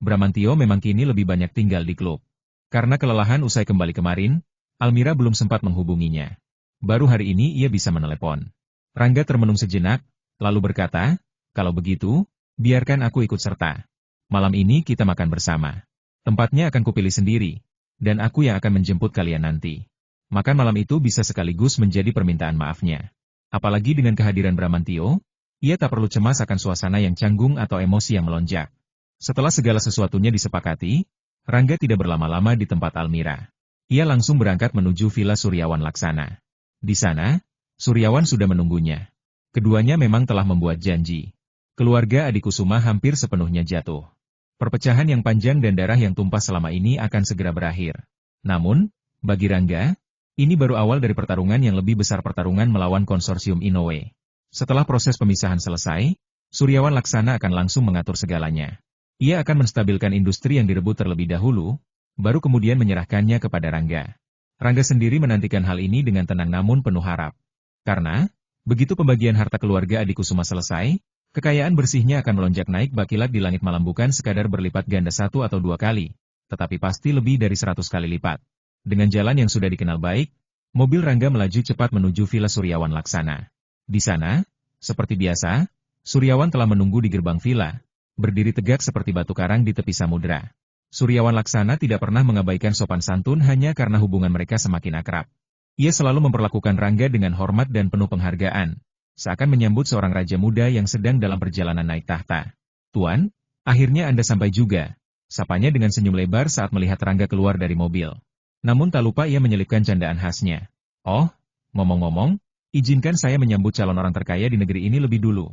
Bramantio memang kini lebih banyak tinggal di klub. Karena kelelahan usai kembali kemarin, Almira belum sempat menghubunginya. Baru hari ini ia bisa menelepon. Rangga termenung sejenak, lalu berkata, kalau begitu, biarkan aku ikut serta. Malam ini kita makan bersama. Tempatnya akan kupilih sendiri, dan aku yang akan menjemput kalian nanti. Makan malam itu bisa sekaligus menjadi permintaan maafnya. Apalagi dengan kehadiran Bramantio, ia tak perlu cemas akan suasana yang canggung atau emosi yang melonjak. Setelah segala sesuatunya disepakati, Rangga tidak berlama-lama di tempat Almira. Ia langsung berangkat menuju Villa Suryawan Laksana. Di sana, Suryawan sudah menunggunya. Keduanya memang telah membuat janji. Keluarga Adikusuma hampir sepenuhnya jatuh. Perpecahan yang panjang dan darah yang tumpah selama ini akan segera berakhir. Namun, bagi Rangga, ini baru awal dari pertarungan yang lebih besar, pertarungan melawan konsorsium Inoue. Setelah proses pemisahan selesai, Suryawan Laksana akan langsung mengatur segalanya. Ia akan menstabilkan industri yang direbut terlebih dahulu, baru kemudian menyerahkannya kepada Rangga. Rangga sendiri menantikan hal ini dengan tenang namun penuh harap. Karena, begitu pembagian harta keluarga Adikusuma selesai, kekayaan bersihnya akan melonjak naik bakilat di langit malam, bukan sekadar berlipat ganda 1 atau 2 kali, tetapi pasti lebih dari 100 kali lipat. Dengan jalan yang sudah dikenal baik, mobil Rangga melaju cepat menuju Villa Suryawan Laksana. Di sana, seperti biasa, Suryawan telah menunggu di gerbang villa, berdiri tegak seperti batu karang di tepi samudera. Suryawan Laksana tidak pernah mengabaikan sopan santun hanya karena hubungan mereka semakin akrab. Ia selalu memperlakukan Rangga dengan hormat dan penuh penghargaan, seakan menyambut seorang raja muda yang sedang dalam perjalanan naik tahta. Tuan, akhirnya Anda sampai juga, sapanya dengan senyum lebar saat melihat Rangga keluar dari mobil. Namun tak lupa ia menyelipkan candaan khasnya. Oh, ngomong-ngomong, izinkan saya menyambut calon orang terkaya di negeri ini lebih dulu.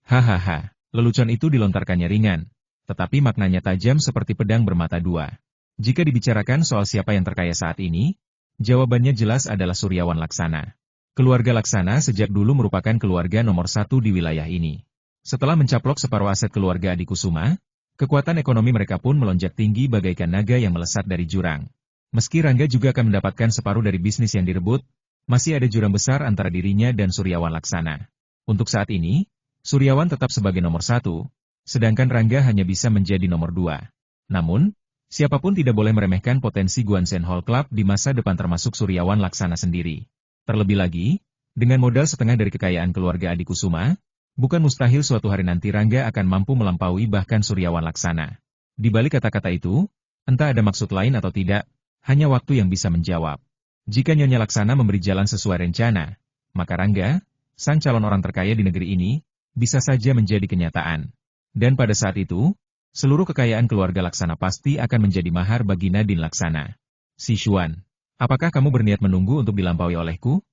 Hahaha, lelucon itu dilontarkannya ringan. tetapi maknanya tajam seperti pedang bermata dua. Jika dibicarakan soal siapa yang terkaya saat ini, jawabannya jelas adalah Suryawan Laksana. Keluarga Laksana sejak dulu merupakan keluarga nomor satu di wilayah ini. Setelah mencaplok separuh aset keluarga Adikusuma, kekuatan ekonomi mereka pun melonjak tinggi bagaikan naga yang melesat dari jurang. Meski Rangga juga akan mendapatkan separuh dari bisnis yang direbut, masih ada jurang besar antara dirinya dan Suryawan Laksana. Untuk saat ini, Suryawan tetap sebagai nomor satu, sedangkan Rangga hanya bisa menjadi nomor dua. Namun, siapapun tidak boleh meremehkan potensi Guansen Hall Club di masa depan termasuk Suryawan Laksana sendiri. Terlebih lagi, dengan modal setengah dari kekayaan keluarga Adikusuma, bukan mustahil suatu hari nanti Rangga akan mampu melampaui bahkan Suryawan Laksana. Di balik kata-kata itu, entah ada maksud lain atau tidak, hanya waktu yang bisa menjawab. Jika Nyonya Laksana memberi jalan sesuai rencana, maka Rangga, sang calon orang terkaya di negeri ini, bisa saja menjadi kenyataan. Dan pada saat itu, seluruh kekayaan keluarga Laksana pasti akan menjadi mahar bagi Nadine Laksana. Si Xuan, apakah kamu berniat menunggu untuk dilampaui olehku?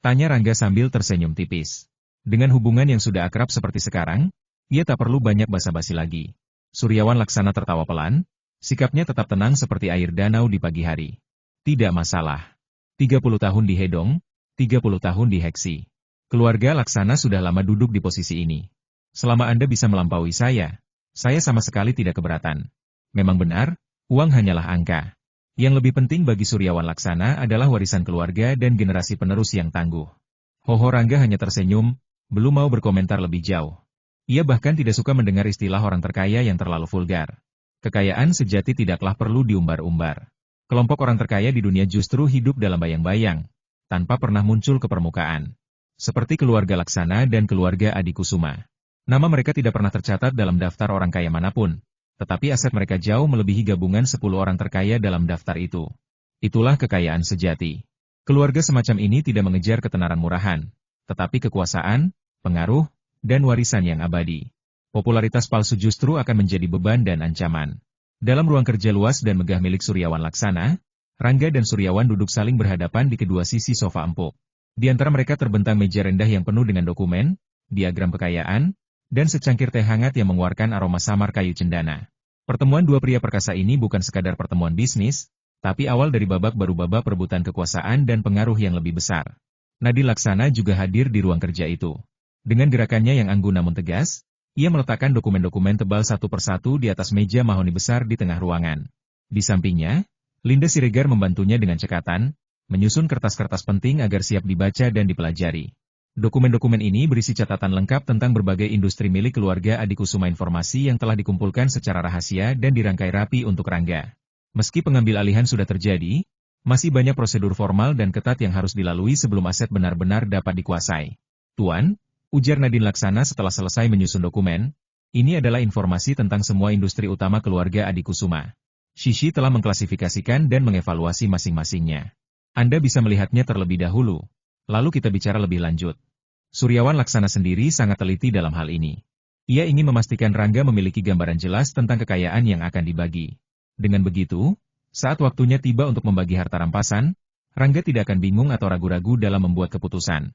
Tanya Rangga sambil tersenyum tipis. Dengan hubungan yang sudah akrab seperti sekarang, ia tak perlu banyak basa-basi lagi. Suryawan Laksana tertawa pelan, sikapnya tetap tenang seperti air danau di pagi hari. Tidak masalah. 30 tahun di Hedong, 30 tahun di Heksi. Keluarga Laksana sudah lama duduk di posisi ini. Selama Anda bisa melampaui saya sama sekali tidak keberatan. Memang benar, uang hanyalah angka. Yang lebih penting bagi Suryawan Laksana adalah warisan keluarga dan generasi penerus yang tangguh. Hoho Rangga hanya tersenyum, belum mau berkomentar lebih jauh. Ia bahkan tidak suka mendengar istilah orang terkaya yang terlalu vulgar. Kekayaan sejati tidaklah perlu diumbar-umbar. Kelompok orang terkaya di dunia justru hidup dalam bayang-bayang, tanpa pernah muncul ke permukaan. Seperti keluarga Laksana dan keluarga Adikusuma. Nama mereka tidak pernah tercatat dalam daftar orang kaya manapun, tetapi aset mereka jauh melebihi gabungan 10 orang terkaya dalam daftar itu. Itulah kekayaan sejati. Keluarga semacam ini tidak mengejar ketenaran murahan, tetapi kekuasaan, pengaruh, dan warisan yang abadi. Popularitas palsu justru akan menjadi beban dan ancaman. Dalam ruang kerja luas dan megah milik Suryawan Laksana, Rangga dan Suryawan duduk saling berhadapan di kedua sisi sofa empuk. Di antara mereka terbentang meja rendah yang penuh dengan dokumen, diagram kekayaan, dan secangkir teh hangat yang mengeluarkan aroma samar kayu cendana. Pertemuan dua pria perkasa ini bukan sekadar pertemuan bisnis, tapi awal dari babak baru babak perebutan kekuasaan dan pengaruh yang lebih besar. Nadine Laksana juga hadir di ruang kerja itu. Dengan gerakannya yang anggun namun tegas, ia meletakkan dokumen-dokumen tebal satu persatu di atas meja mahoni besar di tengah ruangan. Di sampingnya, Linda Siregar membantunya dengan cekatan, menyusun kertas-kertas penting agar siap dibaca dan dipelajari. Dokumen-dokumen ini berisi catatan lengkap tentang berbagai industri milik keluarga Adikusuma, informasi yang telah dikumpulkan secara rahasia dan dirangkai rapi untuk Rangga. Meski pengambil alihan sudah terjadi, masih banyak prosedur formal dan ketat yang harus dilalui sebelum aset benar-benar dapat dikuasai. Tuan, ujar Nadine Laksana setelah selesai menyusun dokumen, ini adalah informasi tentang semua industri utama keluarga Adikusuma. Shishi telah mengklasifikasikan dan mengevaluasi masing-masingnya. Anda bisa melihatnya terlebih dahulu. Lalu kita bicara lebih lanjut. Suryawan Laksana sendiri sangat teliti dalam hal ini. Ia ingin memastikan Rangga memiliki gambaran jelas tentang kekayaan yang akan dibagi. Dengan begitu, saat waktunya tiba untuk membagi harta rampasan, Rangga tidak akan bingung atau ragu-ragu dalam membuat keputusan.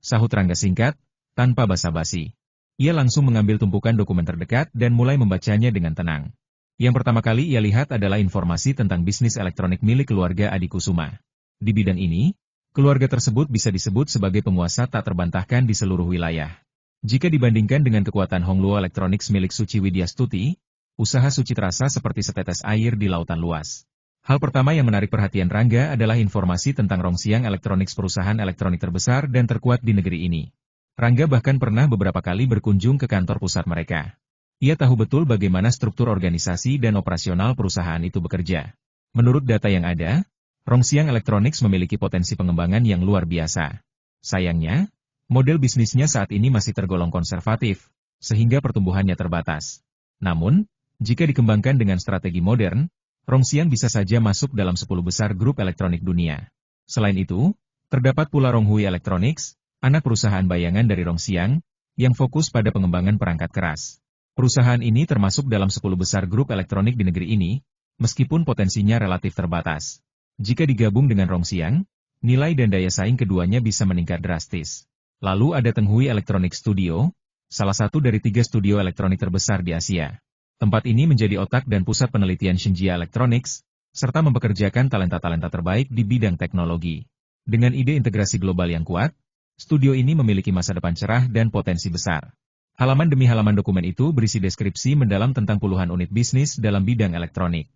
Sahut Rangga singkat, tanpa basa-basi. Ia langsung mengambil tumpukan dokumen terdekat dan mulai membacanya dengan tenang. Yang pertama kali ia lihat adalah informasi tentang bisnis elektronik milik keluarga Adikusuma. Di bidang ini, keluarga tersebut bisa disebut sebagai penguasa tak terbantahkan di seluruh wilayah. Jika dibandingkan dengan kekuatan Hongluo Electronics milik Suci Widyastuti, usaha Suci terasa seperti setetes air di lautan luas. Hal pertama yang menarik perhatian Rangga adalah informasi tentang Rongxiang Electronics, perusahaan elektronik terbesar dan terkuat di negeri ini. Rangga bahkan pernah beberapa kali berkunjung ke kantor pusat mereka. Ia tahu betul bagaimana struktur organisasi dan operasional perusahaan itu bekerja. Menurut data yang ada, Rongxiang Electronics memiliki potensi pengembangan yang luar biasa. Sayangnya, model bisnisnya saat ini masih tergolong konservatif, sehingga pertumbuhannya terbatas. Namun, jika dikembangkan dengan strategi modern, Rongxiang bisa saja masuk dalam 10 besar grup elektronik dunia. Selain itu, terdapat pula Ronghui Electronics, anak perusahaan bayangan dari Rongxiang, yang fokus pada pengembangan perangkat keras. Perusahaan ini termasuk dalam 10 besar grup elektronik di negeri ini, meskipun potensinya relatif terbatas. Jika digabung dengan Rongxiang, nilai dan daya saing keduanya bisa meningkat drastis. Lalu ada Tenghui Electronic Studio, salah satu dari 3 studio elektronik terbesar di Asia. Tempat ini menjadi otak dan pusat penelitian Xinjia Electronics, serta mempekerjakan talenta-talenta terbaik di bidang teknologi. Dengan ide integrasi global yang kuat, studio ini memiliki masa depan cerah dan potensi besar. Halaman demi halaman dokumen itu berisi deskripsi mendalam tentang puluhan unit bisnis dalam bidang elektronik.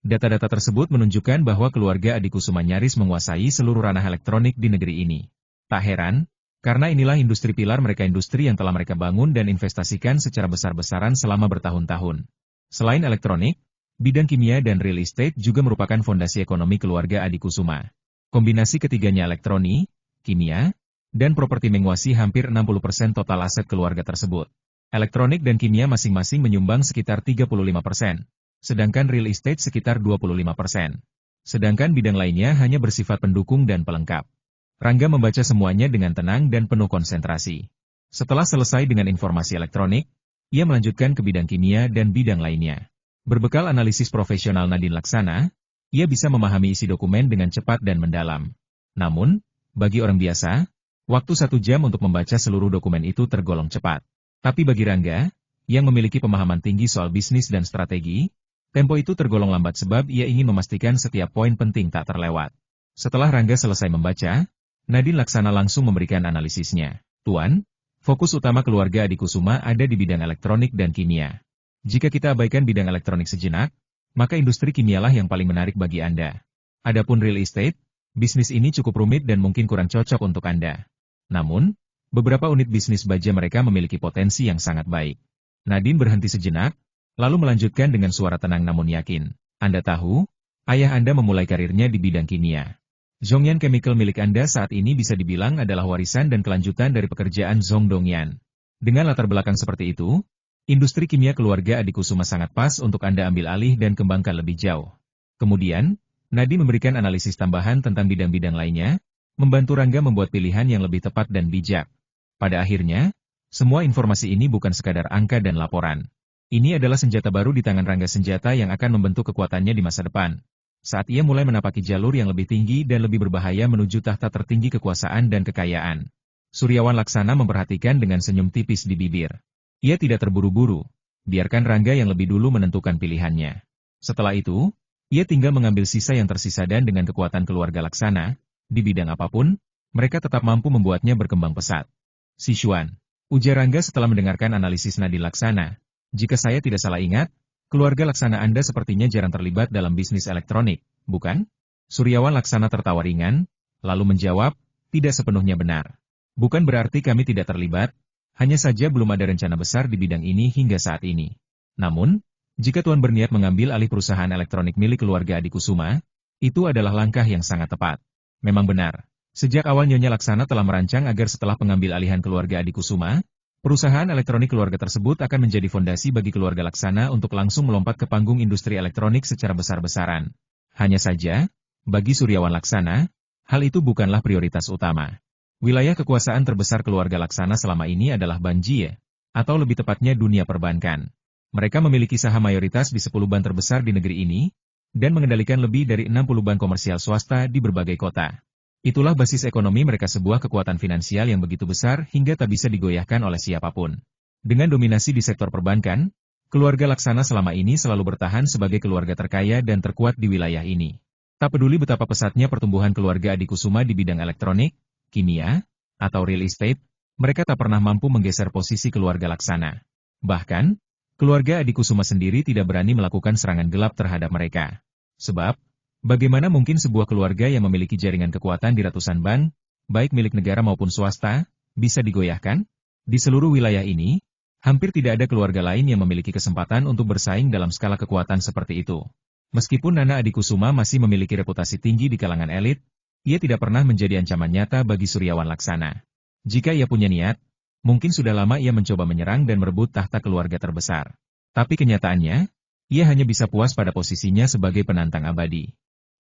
Data-data tersebut menunjukkan bahwa keluarga Adikusuma nyaris menguasai seluruh ranah elektronik di negeri ini. Tak heran, karena inilah industri pilar mereka, industri yang telah mereka bangun dan investasikan secara besar-besaran selama bertahun-tahun. Selain elektronik, bidang kimia dan real estate juga merupakan fondasi ekonomi keluarga Adikusuma. Kombinasi ketiganya elektronik, kimia, dan properti menguasai hampir 60% total aset keluarga tersebut. Elektronik dan kimia masing-masing menyumbang sekitar 35%, sedangkan real estate sekitar 25%. Sedangkan bidang lainnya hanya bersifat pendukung dan pelengkap. Rangga membaca semuanya dengan tenang dan penuh konsentrasi. Setelah selesai dengan informasi elektronik, ia melanjutkan ke bidang kimia dan bidang lainnya. Berbekal analisis profesional Nadine Laksana, ia bisa memahami isi dokumen dengan cepat dan mendalam. Namun, bagi orang biasa, waktu 1 jam untuk membaca seluruh dokumen itu tergolong cepat. Tapi bagi Rangga, yang memiliki pemahaman tinggi soal bisnis dan strategi, tempo itu tergolong lambat sebab ia ingin memastikan setiap poin penting tak terlewat. Setelah Rangga selesai membaca, Nadine Laksana langsung memberikan analisisnya. Tuan, fokus utama keluarga Adikusuma ada di bidang elektronik dan kimia. Jika kita abaikan bidang elektronik sejenak, maka industri kimialah yang paling menarik bagi Anda. Adapun real estate, bisnis ini cukup rumit dan mungkin kurang cocok untuk Anda. Namun, beberapa unit bisnis baja mereka memiliki potensi yang sangat baik. Nadine berhenti sejenak, lalu melanjutkan dengan suara tenang namun yakin. Anda tahu, ayah Anda memulai karirnya di bidang kimia. Zhongyan Chemical milik Anda saat ini bisa dibilang adalah warisan dan kelanjutan dari pekerjaan Zhong Dongyan. Dengan latar belakang seperti itu, industri kimia keluarga Adikusuma sangat pas untuk Anda ambil alih dan kembangkan lebih jauh. Kemudian, Nadine memberikan analisis tambahan tentang bidang-bidang lainnya, membantu Rangga membuat pilihan yang lebih tepat dan bijak. Pada akhirnya, semua informasi ini bukan sekadar angka dan laporan. Ini adalah senjata baru di tangan Rangga, senjata yang akan membentuk kekuatannya di masa depan. Saat ia mulai menapaki jalur yang lebih tinggi dan lebih berbahaya menuju tahta tertinggi kekuasaan dan kekayaan. Suryawan Laksana memperhatikan dengan senyum tipis di bibir. Ia tidak terburu-buru. Biarkan Rangga yang lebih dulu menentukan pilihannya. Setelah itu, ia tinggal mengambil sisa yang tersisa dan dengan kekuatan keluarga Laksana, di bidang apapun, mereka tetap mampu membuatnya berkembang pesat. Sichuan, ujar Rangga setelah mendengarkan analisis Nadine Laksana. Jika saya tidak salah ingat, keluarga Laksana Anda sepertinya jarang terlibat dalam bisnis elektronik, bukan? Suryawan Laksana tertawa ringan, lalu menjawab, tidak sepenuhnya benar. Bukan berarti kami tidak terlibat, hanya saja belum ada rencana besar di bidang ini hingga saat ini. Namun, jika Tuan berniat mengambil alih perusahaan elektronik milik keluarga Adikusuma, itu adalah langkah yang sangat tepat. Memang benar. Sejak awal Nyonya Laksana telah merancang agar setelah pengambil alihan keluarga Adikusuma, perusahaan elektronik keluarga tersebut akan menjadi fondasi bagi keluarga Laksana untuk langsung melompat ke panggung industri elektronik secara besar-besaran. Hanya saja, bagi Suryawan Laksana, hal itu bukanlah prioritas utama. Wilayah kekuasaan terbesar keluarga Laksana selama ini adalah Banjie, atau lebih tepatnya dunia perbankan. Mereka memiliki saham mayoritas di 10 bank terbesar di negeri ini, dan mengendalikan lebih dari 60 bank komersial swasta di berbagai kota. Itulah basis ekonomi mereka, sebuah kekuatan finansial yang begitu besar hingga tak bisa digoyahkan oleh siapapun. Dengan dominasi di sektor perbankan, keluarga Laksana selama ini selalu bertahan sebagai keluarga terkaya dan terkuat di wilayah ini. Tak peduli betapa pesatnya pertumbuhan keluarga Adikusuma di bidang elektronik, kimia, atau real estate, mereka tak pernah mampu menggeser posisi keluarga Laksana. Bahkan, keluarga Adikusuma sendiri tidak berani melakukan serangan gelap terhadap mereka. Sebab, bagaimana mungkin sebuah keluarga yang memiliki jaringan kekuatan di ratusan bank, baik milik negara maupun swasta, bisa digoyahkan? Di seluruh wilayah ini, hampir tidak ada keluarga lain yang memiliki kesempatan untuk bersaing dalam skala kekuatan seperti itu. Meskipun Nana Adikusuma masih memiliki reputasi tinggi di kalangan elit, ia tidak pernah menjadi ancaman nyata bagi Suryawan Laksana. Jika ia punya niat, mungkin sudah lama ia mencoba menyerang dan merebut tahta keluarga terbesar. Tapi kenyataannya, ia hanya bisa puas pada posisinya sebagai penantang abadi.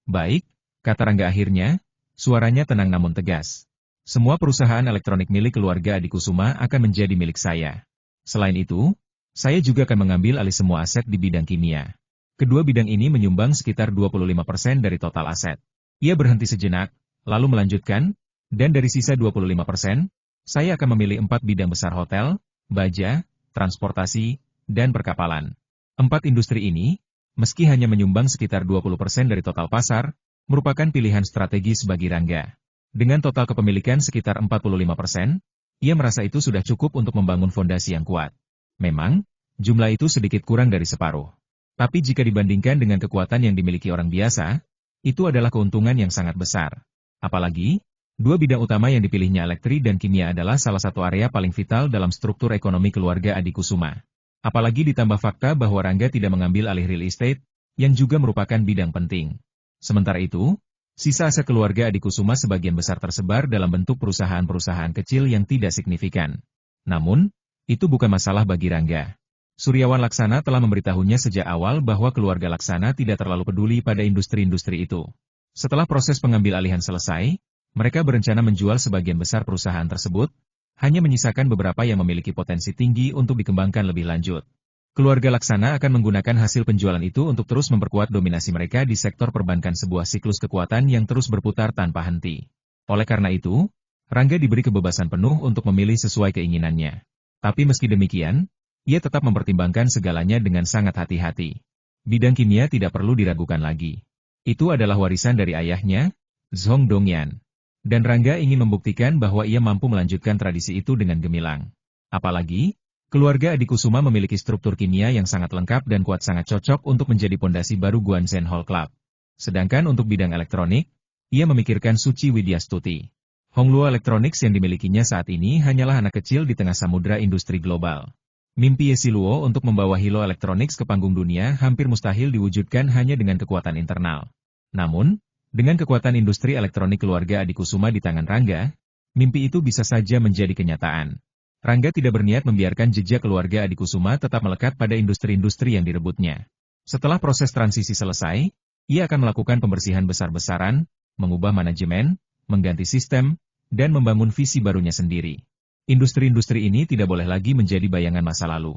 Baik, kata Rangga akhirnya, suaranya tenang namun tegas. Semua perusahaan elektronik milik keluarga Adikusuma akan menjadi milik saya. Selain itu, saya juga akan mengambil alih semua aset di bidang kimia. Kedua bidang ini menyumbang sekitar 25% dari total aset. Ia berhenti sejenak, lalu melanjutkan, dan dari sisa 25%, saya akan memilih 4 bidang besar: hotel, baja, transportasi, dan perkapalan. 4 industri ini, meski hanya menyumbang sekitar 20% dari total pasar, merupakan pilihan strategis bagi Rangga. Dengan total kepemilikan sekitar 45%, ia merasa itu sudah cukup untuk membangun fondasi yang kuat. Memang, jumlah itu sedikit kurang dari separuh. Tapi jika dibandingkan dengan kekuatan yang dimiliki orang biasa, itu adalah keuntungan yang sangat besar. Apalagi, dua bidang utama yang dipilihnya elektrik dan kimia adalah salah satu area paling vital dalam struktur ekonomi keluarga Adikusuma. Apalagi ditambah fakta bahwa Rangga tidak mengambil alih real estate, yang juga merupakan bidang penting. Sementara itu, sisa aset keluarga Adikusuma sebagian besar tersebar dalam bentuk perusahaan-perusahaan kecil yang tidak signifikan. Namun, itu bukan masalah bagi Rangga. Suryawan Laksana telah memberitahunya sejak awal bahwa keluarga Laksana tidak terlalu peduli pada industri-industri itu. Setelah proses pengambil alihan selesai, mereka berencana menjual sebagian besar perusahaan tersebut, hanya menyisakan beberapa yang memiliki potensi tinggi untuk dikembangkan lebih lanjut. Keluarga Laksana akan menggunakan hasil penjualan itu untuk terus memperkuat dominasi mereka di sektor perbankan, sebuah siklus kekuatan yang terus berputar tanpa henti. Oleh karena itu, Rangga diberi kebebasan penuh untuk memilih sesuai keinginannya. Tapi meski demikian, ia tetap mempertimbangkan segalanya dengan sangat hati-hati. Bidang kimia tidak perlu diragukan lagi. Itu adalah warisan dari ayahnya, Zhong Dongyan. Dan Rangga ingin membuktikan bahwa ia mampu melanjutkan tradisi itu dengan gemilang. Apalagi, keluarga Adikusuma memiliki struktur kimia yang sangat lengkap dan kuat, sangat cocok untuk menjadi pondasi baru Guanzhen Hall Club. Sedangkan untuk bidang elektronik, ia memikirkan Suci Widyastuti. Hongluo Electronics yang dimilikinya saat ini hanyalah anak kecil di tengah samudera industri global. Mimpi Yesiluo untuk membawa Hilo Electronics ke panggung dunia hampir mustahil diwujudkan hanya dengan kekuatan internal. Namun, dengan kekuatan industri elektronik keluarga Adikusuma di tangan Rangga, mimpi itu bisa saja menjadi kenyataan. Rangga tidak berniat membiarkan jejak keluarga Adikusuma tetap melekat pada industri-industri yang direbutnya. Setelah proses transisi selesai, ia akan melakukan pembersihan besar-besaran, mengubah manajemen, mengganti sistem, dan membangun visi barunya sendiri. Industri-industri ini tidak boleh lagi menjadi bayangan masa lalu.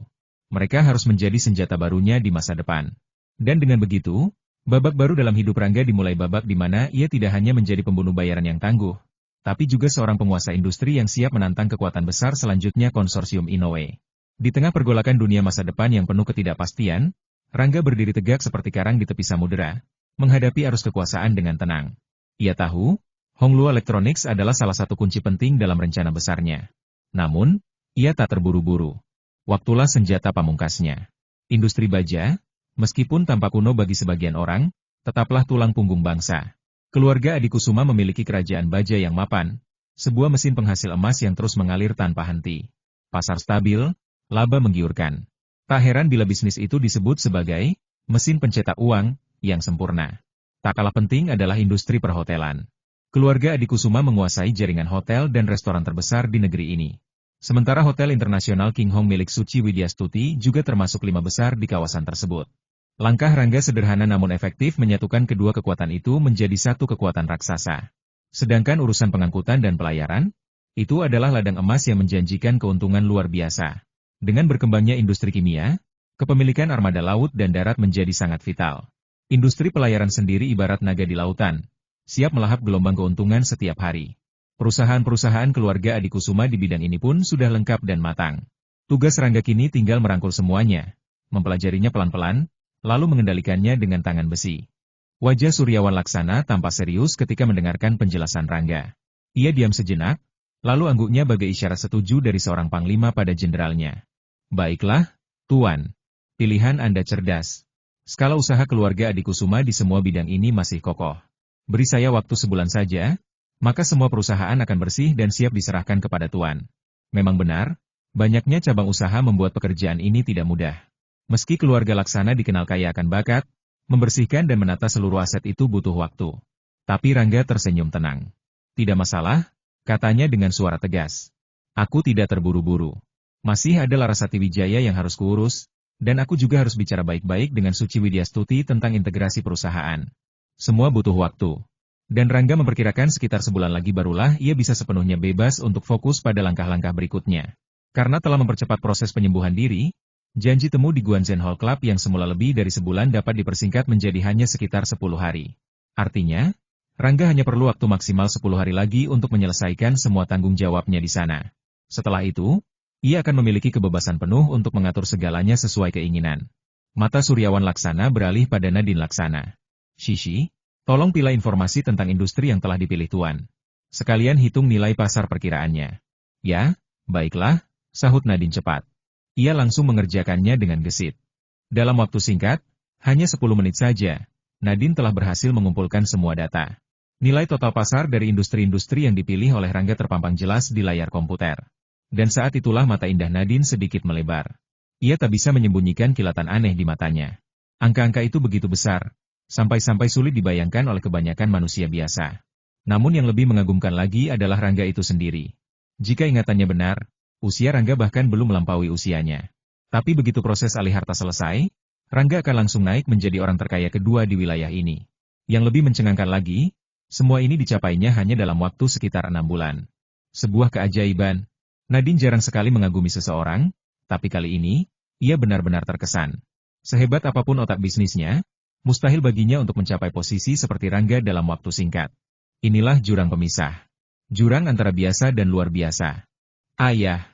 Mereka harus menjadi senjata barunya di masa depan. Dan dengan begitu, babak baru dalam hidup Rangga dimulai, babak di mana ia tidak hanya menjadi pembunuh bayaran yang tangguh, tapi juga seorang penguasa industri yang siap menantang kekuatan besar selanjutnya, konsorsium Inoue. Di tengah pergolakan dunia masa depan yang penuh ketidakpastian, Rangga berdiri tegak seperti karang di tepi samudera, menghadapi arus kekuasaan dengan tenang. Ia tahu, Hongluo Electronics adalah salah satu kunci penting dalam rencana besarnya. Namun, ia tak terburu-buru. Waktulah senjata pamungkasnya. Industri baja, meskipun tampak kuno bagi sebagian orang, tetaplah tulang punggung bangsa. Keluarga Adikusuma memiliki kerajaan baja yang mapan, sebuah mesin penghasil emas yang terus mengalir tanpa henti. Pasar stabil, laba menggiurkan. Tak heran bila bisnis itu disebut sebagai mesin pencetak uang yang sempurna. Tak kalah penting adalah industri perhotelan. Keluarga Adikusuma menguasai jaringan hotel dan restoran terbesar di negeri ini. Sementara Hotel Internasional King Hong milik Suci Widyastuti juga termasuk 5 besar di kawasan tersebut. Langkah Rangga sederhana namun efektif menyatukan kedua kekuatan itu menjadi satu kekuatan raksasa. Sedangkan urusan pengangkutan dan pelayaran, itu adalah ladang emas yang menjanjikan keuntungan luar biasa. Dengan berkembangnya industri kimia, kepemilikan armada laut dan darat menjadi sangat vital. Industri pelayaran sendiri ibarat naga di lautan, siap melahap gelombang keuntungan setiap hari. Perusahaan-perusahaan keluarga Adikusuma di bidang ini pun sudah lengkap dan matang. Tugas Rangga kini tinggal merangkul semuanya, mempelajarinya pelan-pelan, lalu mengendalikannya dengan tangan besi. Wajah Suryawan Laksana tampak serius ketika mendengarkan penjelasan Rangga. Ia diam sejenak, lalu angguknya bagai isyarat setuju dari seorang panglima pada jenderalnya. Baiklah, Tuan. Pilihan Anda cerdas. Skala usaha keluarga Adikusuma di semua bidang ini masih kokoh. Beri saya waktu sebulan saja, maka semua perusahaan akan bersih dan siap diserahkan kepada Tuan. Memang benar, banyaknya cabang usaha membuat pekerjaan ini tidak mudah. Meski keluarga Laksana dikenal kaya akan bakat, membersihkan dan menata seluruh aset itu butuh waktu. Tapi Rangga tersenyum tenang. Tidak masalah, katanya dengan suara tegas. Aku tidak terburu-buru. Masih ada Larasati Wijaya yang harus kuurus, dan aku juga harus bicara baik-baik dengan Suci Widyastuti tentang integrasi perusahaan. Semua butuh waktu. Dan Rangga memperkirakan sekitar sebulan lagi barulah ia bisa sepenuhnya bebas untuk fokus pada langkah-langkah berikutnya. Karena telah mempercepat proses penyembuhan diri, janji temu di Guanzhen Hall Club yang semula lebih dari sebulan dapat dipersingkat menjadi hanya sekitar 10 hari. Artinya, Rangga hanya perlu waktu maksimal 10 hari lagi untuk menyelesaikan semua tanggung jawabnya di sana. Setelah itu, Ia akan memiliki kebebasan penuh untuk mengatur segalanya sesuai keinginan. Mata Suryawan Laksana beralih pada Nadine Laksana. Shishi, tolong pilih informasi tentang industri yang telah dipilih Tuan. Sekalian hitung nilai pasar perkiraannya. Ya, baiklah, sahut Nadine cepat. Ia langsung mengerjakannya dengan gesit. Dalam waktu singkat, hanya 10 menit saja, Nadine telah berhasil mengumpulkan semua data. Nilai total pasar dari industri-industri yang dipilih oleh Rangga terpampang jelas di layar komputer. Dan saat itulah mata indah Nadine sedikit melebar. Ia tak bisa menyembunyikan kilatan aneh di matanya. Angka-angka itu begitu besar, sampai-sampai sulit dibayangkan oleh kebanyakan manusia biasa. Namun yang lebih mengagumkan lagi adalah Rangga itu sendiri. Jika ingatannya benar, usia Rangga bahkan belum melampaui usianya. Tapi begitu proses alih harta selesai, Rangga akan langsung naik menjadi orang terkaya kedua di wilayah ini. Yang lebih mencengangkan lagi, semua ini dicapainya hanya dalam waktu sekitar 6 bulan. Sebuah keajaiban. Nadine jarang sekali mengagumi seseorang, tapi kali ini, ia benar-benar terkesan. Sehebat apapun otak bisnisnya, mustahil baginya untuk mencapai posisi seperti Rangga dalam waktu singkat. Inilah jurang pemisah. Jurang antara biasa dan luar biasa. Ayah.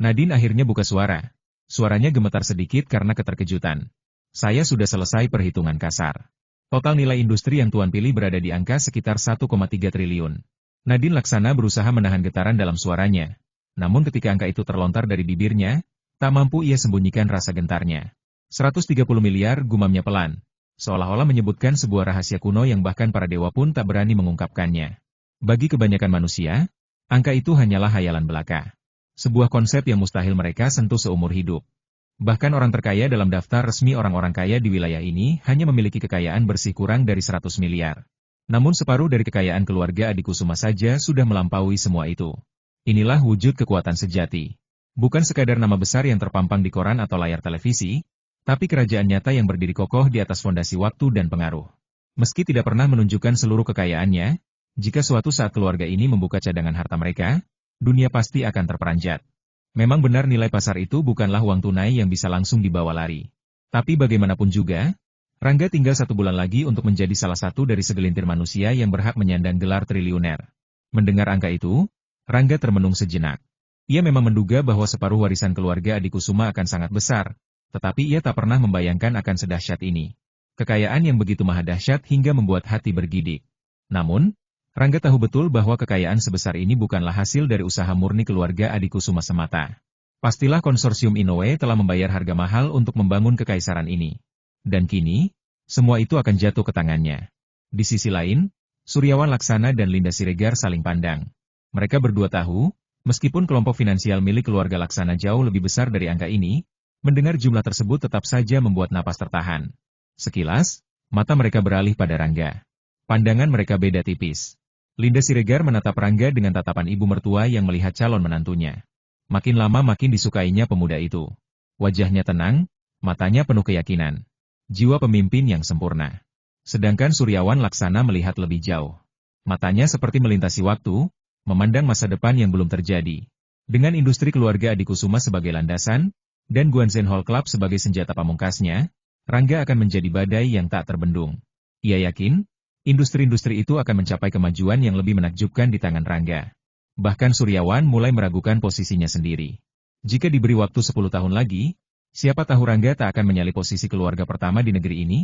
Nadine akhirnya buka suara. Suaranya gemetar sedikit karena keterkejutan. Saya sudah selesai perhitungan kasar. Total nilai industri yang Tuan pilih berada di angka sekitar 1,3 triliun. Nadine Laksana berusaha menahan getaran dalam suaranya. Namun ketika angka itu terlontar dari bibirnya, tak mampu ia sembunyikan rasa gentarnya. 130 miliar, gumamnya pelan. Seolah-olah menyebutkan sebuah rahasia kuno yang bahkan para dewa pun tak berani mengungkapkannya. Bagi kebanyakan manusia, angka itu hanyalah hayalan belaka. Sebuah konsep yang mustahil mereka sentuh seumur hidup. Bahkan orang terkaya dalam daftar resmi orang-orang kaya di wilayah ini hanya memiliki kekayaan bersih kurang dari 100 miliar. Namun separuh dari kekayaan keluarga Adikusuma saja sudah melampaui semua itu. Inilah wujud kekuatan sejati. Bukan sekadar nama besar yang terpampang di koran atau layar televisi, tapi kerajaan nyata yang berdiri kokoh di atas fondasi waktu dan pengaruh. Meski tidak pernah menunjukkan seluruh kekayaannya, jika suatu saat keluarga ini membuka cadangan harta mereka, dunia pasti akan terperanjat. Memang benar nilai pasar itu bukanlah uang tunai yang bisa langsung dibawa lari. Tapi bagaimanapun juga, Rangga tinggal 1 bulan lagi untuk menjadi salah satu dari segelintir manusia yang berhak menyandang gelar triliuner. Mendengar angka itu, Rangga termenung sejenak. Ia memang menduga bahwa separuh warisan keluarga Adikusuma akan sangat besar, tetapi ia tak pernah membayangkan akan sedahsyat ini. Kekayaan yang begitu maha dahsyat hingga membuat hati bergidik. Namun, Rangga tahu betul bahwa kekayaan sebesar ini bukanlah hasil dari usaha murni keluarga Adikusuma semata. Pastilah konsorsium Inoue telah membayar harga mahal untuk membangun kekaisaran ini. Dan kini, semua itu akan jatuh ke tangannya. Di sisi lain, Suryawan Laksana dan Linda Siregar saling pandang. Mereka berdua tahu, meskipun kelompok finansial milik keluarga Laksana jauh lebih besar dari angka ini, mendengar jumlah tersebut tetap saja membuat napas tertahan. Sekilas, mata mereka beralih pada Rangga. Pandangan mereka beda tipis. Linda Siregar menatap Rangga dengan tatapan ibu mertua yang melihat calon menantunya. Makin lama makin disukainya pemuda itu. Wajahnya tenang, matanya penuh keyakinan. Jiwa pemimpin yang sempurna. Sedangkan Suryawan Laksana melihat lebih jauh. Matanya seperti melintasi waktu, memandang masa depan yang belum terjadi. Dengan industri keluarga Adikusuma sebagai landasan, dan Guanzen Hall Club sebagai senjata pamungkasnya, Rangga akan menjadi badai yang tak terbendung. Ia yakin, industri-industri itu akan mencapai kemajuan yang lebih menakjubkan di tangan Rangga. Bahkan Suryawan mulai meragukan posisinya sendiri. Jika diberi waktu 10 tahun lagi, siapa tahu Rangga tak akan menyalip posisi keluarga pertama di negeri ini?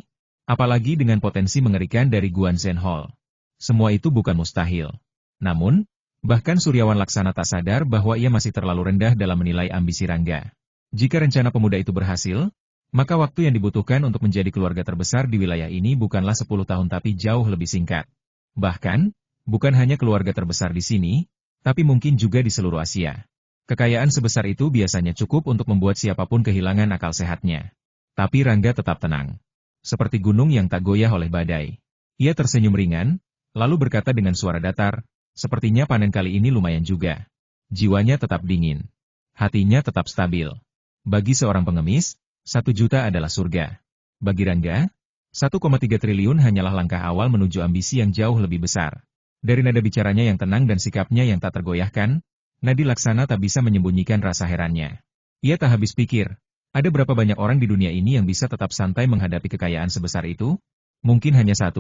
Apalagi dengan potensi mengerikan dari Guanzen Hall. Semua itu bukan mustahil. Namun, bahkan Suryawan Laksana tak sadar bahwa ia masih terlalu rendah dalam menilai ambisi Rangga. Jika rencana pemuda itu berhasil, maka waktu yang dibutuhkan untuk menjadi keluarga terbesar di wilayah ini bukanlah 10 tahun tapi jauh lebih singkat. Bahkan, bukan hanya keluarga terbesar di sini, tapi mungkin juga di seluruh Asia. Kekayaan sebesar itu biasanya cukup untuk membuat siapapun kehilangan akal sehatnya. Tapi Rangga tetap tenang. Seperti gunung yang tak goyah oleh badai. Ia tersenyum ringan, lalu berkata dengan suara datar, sepertinya panen kali ini lumayan juga. Jiwanya tetap dingin. Hatinya tetap stabil. Bagi seorang pengemis, 1 juta adalah surga. Bagi Rangga, 1,3 triliun hanyalah langkah awal menuju ambisi yang jauh lebih besar. Dari nada bicaranya yang tenang dan sikapnya yang tak tergoyahkan, Nadine Laksana tak bisa menyembunyikan rasa herannya. Ia tak habis pikir, ada berapa banyak orang di dunia ini yang bisa tetap santai menghadapi kekayaan sebesar itu? Mungkin hanya 1,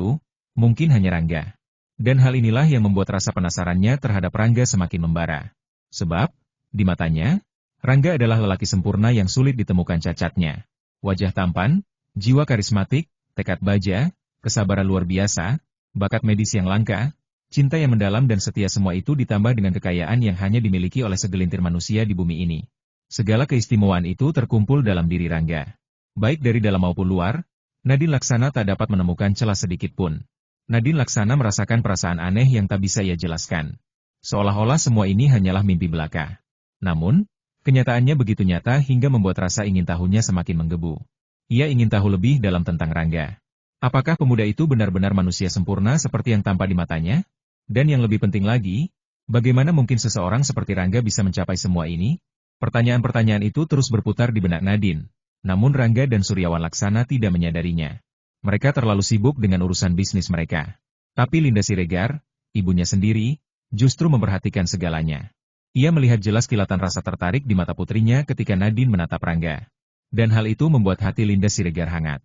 mungkin hanya Rangga. Dan hal inilah yang membuat rasa penasarannya terhadap Rangga semakin membara. Sebab, di matanya, Rangga adalah lelaki sempurna yang sulit ditemukan cacatnya. Wajah tampan, jiwa karismatik, tekad baja, kesabaran luar biasa, bakat medis yang langka, cinta yang mendalam dan setia, semua itu ditambah dengan kekayaan yang hanya dimiliki oleh segelintir manusia di bumi ini. Segala keistimewaan itu terkumpul dalam diri Rangga. Baik dari dalam maupun luar, Nadine Laksana tak dapat menemukan celah sedikit pun. Nadine Laksana merasakan perasaan aneh yang tak bisa ia jelaskan. Seolah-olah semua ini hanyalah mimpi belaka. Namun, kenyataannya begitu nyata hingga membuat rasa ingin tahunya semakin menggebu. Ia ingin tahu lebih dalam tentang Rangga. Apakah pemuda itu benar-benar manusia sempurna seperti yang tampak di matanya? Dan yang lebih penting lagi, bagaimana mungkin seseorang seperti Rangga bisa mencapai semua ini? Pertanyaan-pertanyaan itu terus berputar di benak Nadine. Namun Rangga dan Suryawan Laksana tidak menyadarinya. Mereka terlalu sibuk dengan urusan bisnis mereka. Tapi Linda Siregar, ibunya sendiri, justru memperhatikan segalanya. Ia melihat jelas kilatan rasa tertarik di mata putrinya ketika Nadine menatap Rangga. Dan hal itu membuat hati Linda Siregar hangat.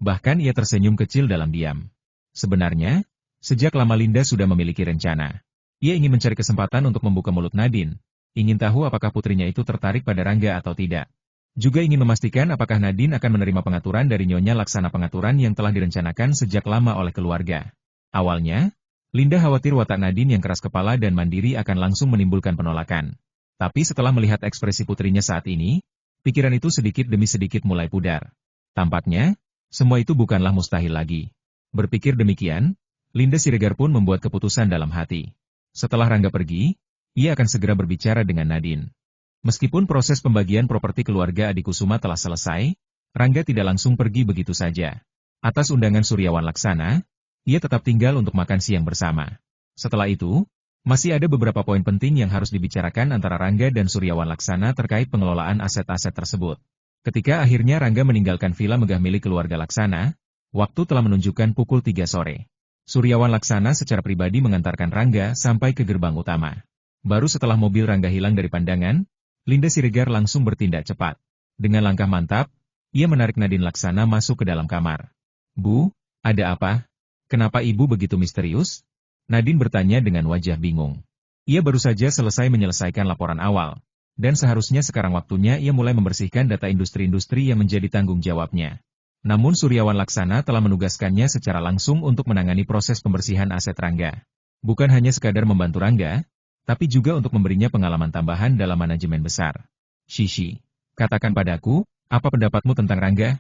Bahkan ia tersenyum kecil dalam diam. Sebenarnya, sejak lama Linda sudah memiliki rencana. Ia ingin mencari kesempatan untuk membuka mulut Nadine. Ingin tahu apakah putrinya itu tertarik pada Rangga atau tidak. Juga ingin memastikan apakah Nadine akan menerima pengaturan dari Nyonya Laksana, pengaturan yang telah direncanakan sejak lama oleh keluarga. Awalnya, Linda khawatir watak Nadine yang keras kepala dan mandiri akan langsung menimbulkan penolakan. Tapi setelah melihat ekspresi putrinya saat ini, pikiran itu sedikit demi sedikit mulai pudar. Tampaknya, semua itu bukanlah mustahil lagi. Berpikir demikian, Linda Siregar pun membuat keputusan dalam hati. Setelah Rangga pergi, ia akan segera berbicara dengan Nadine. Meskipun proses pembagian properti keluarga Adikusuma telah selesai, Rangga tidak langsung pergi begitu saja. Atas undangan Suryawan Laksana, ia tetap tinggal untuk makan siang bersama. Setelah itu, masih ada beberapa poin penting yang harus dibicarakan antara Rangga dan Suryawan Laksana terkait pengelolaan aset-aset tersebut. Ketika akhirnya Rangga meninggalkan villa megah milik keluarga Laksana, waktu telah menunjukkan pukul 3 sore. Suryawan Laksana secara pribadi mengantarkan Rangga sampai ke gerbang utama. Baru setelah mobil Rangga hilang dari pandangan, Linda Siregar langsung bertindak cepat. Dengan langkah mantap, ia menarik Nadine Laksana masuk ke dalam kamar. "Bu, ada apa? Kenapa ibu begitu misterius?" Nadine bertanya dengan wajah bingung. Ia baru saja selesai menyelesaikan laporan awal, dan seharusnya sekarang waktunya ia mulai membersihkan data industri-industri yang menjadi tanggung jawabnya. Namun Suryawan Laksana telah menugaskannya secara langsung untuk menangani proses pembersihan aset Rangga. Bukan hanya sekadar membantu Rangga, tapi juga untuk memberinya pengalaman tambahan dalam manajemen besar. "Shishi, katakan padaku, apa pendapatmu tentang Rangga?"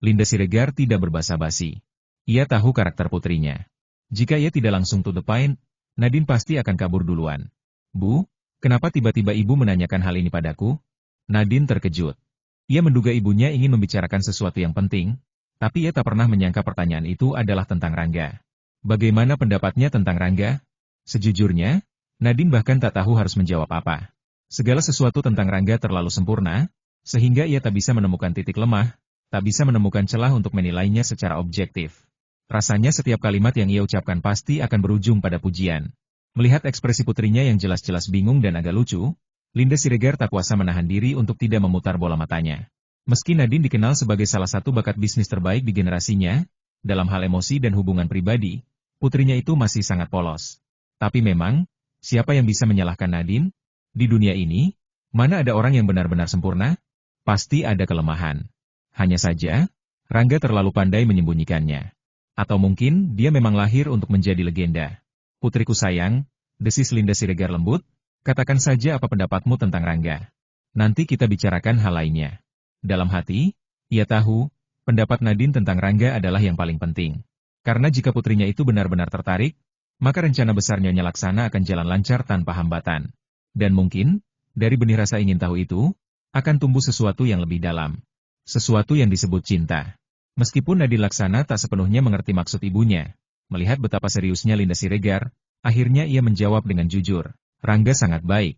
Linda Siregar tidak berbasa-basi. Ia tahu karakter putrinya. Jika ia tidak langsung to the point, Nadine pasti akan kabur duluan. "Bu, kenapa tiba-tiba ibu menanyakan hal ini padaku?" Nadine terkejut. Ia menduga ibunya ingin membicarakan sesuatu yang penting, tapi ia tak pernah menyangka pertanyaan itu adalah tentang Rangga. Bagaimana pendapatnya tentang Rangga? Sejujurnya, Nadine bahkan tak tahu harus menjawab apa. Segala sesuatu tentang Rangga terlalu sempurna, sehingga ia tak bisa menemukan titik lemah, tak bisa menemukan celah untuk menilainya secara objektif. Rasanya setiap kalimat yang ia ucapkan pasti akan berujung pada pujian. Melihat ekspresi putrinya yang jelas-jelas bingung dan agak lucu, Linda Siregar tak kuasa menahan diri untuk tidak memutar bola matanya. Meski Nadine dikenal sebagai salah satu bakat bisnis terbaik di generasinya, dalam hal emosi dan hubungan pribadi, putrinya itu masih sangat polos. Tapi memang, siapa yang bisa menyalahkan Nadine? Di dunia ini, mana ada orang yang benar-benar sempurna? Pasti ada kelemahan. Hanya saja, Rangga terlalu pandai menyembunyikannya. Atau mungkin dia memang lahir untuk menjadi legenda. "Putriku sayang," desis Linda Siregar lembut, "katakan saja apa pendapatmu tentang Rangga. Nanti kita bicarakan hal lainnya." Dalam hati, ia tahu, pendapat Nadine tentang Rangga adalah yang paling penting. Karena jika putrinya itu benar-benar tertarik, maka rencana besar Nyonya Laksana akan jalan lancar tanpa hambatan. Dan mungkin, dari benih rasa ingin tahu itu, akan tumbuh sesuatu yang lebih dalam. Sesuatu yang disebut cinta. Meskipun Nadine Laksana tak sepenuhnya mengerti maksud ibunya, melihat betapa seriusnya Linda Siregar, akhirnya ia menjawab dengan jujur. "Rangga sangat baik.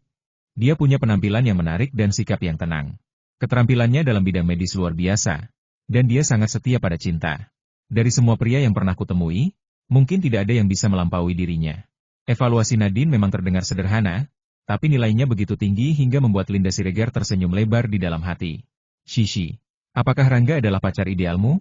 Dia punya penampilan yang menarik dan sikap yang tenang. Keterampilannya dalam bidang medis luar biasa, dan dia sangat setia pada cinta. Dari semua pria yang pernah kutemui, mungkin tidak ada yang bisa melampaui dirinya." Evaluasi Nadine memang terdengar sederhana, tapi nilainya begitu tinggi hingga membuat Linda Siregar tersenyum lebar di dalam hati. "Shishi, apakah Rangga adalah pacar idealmu?"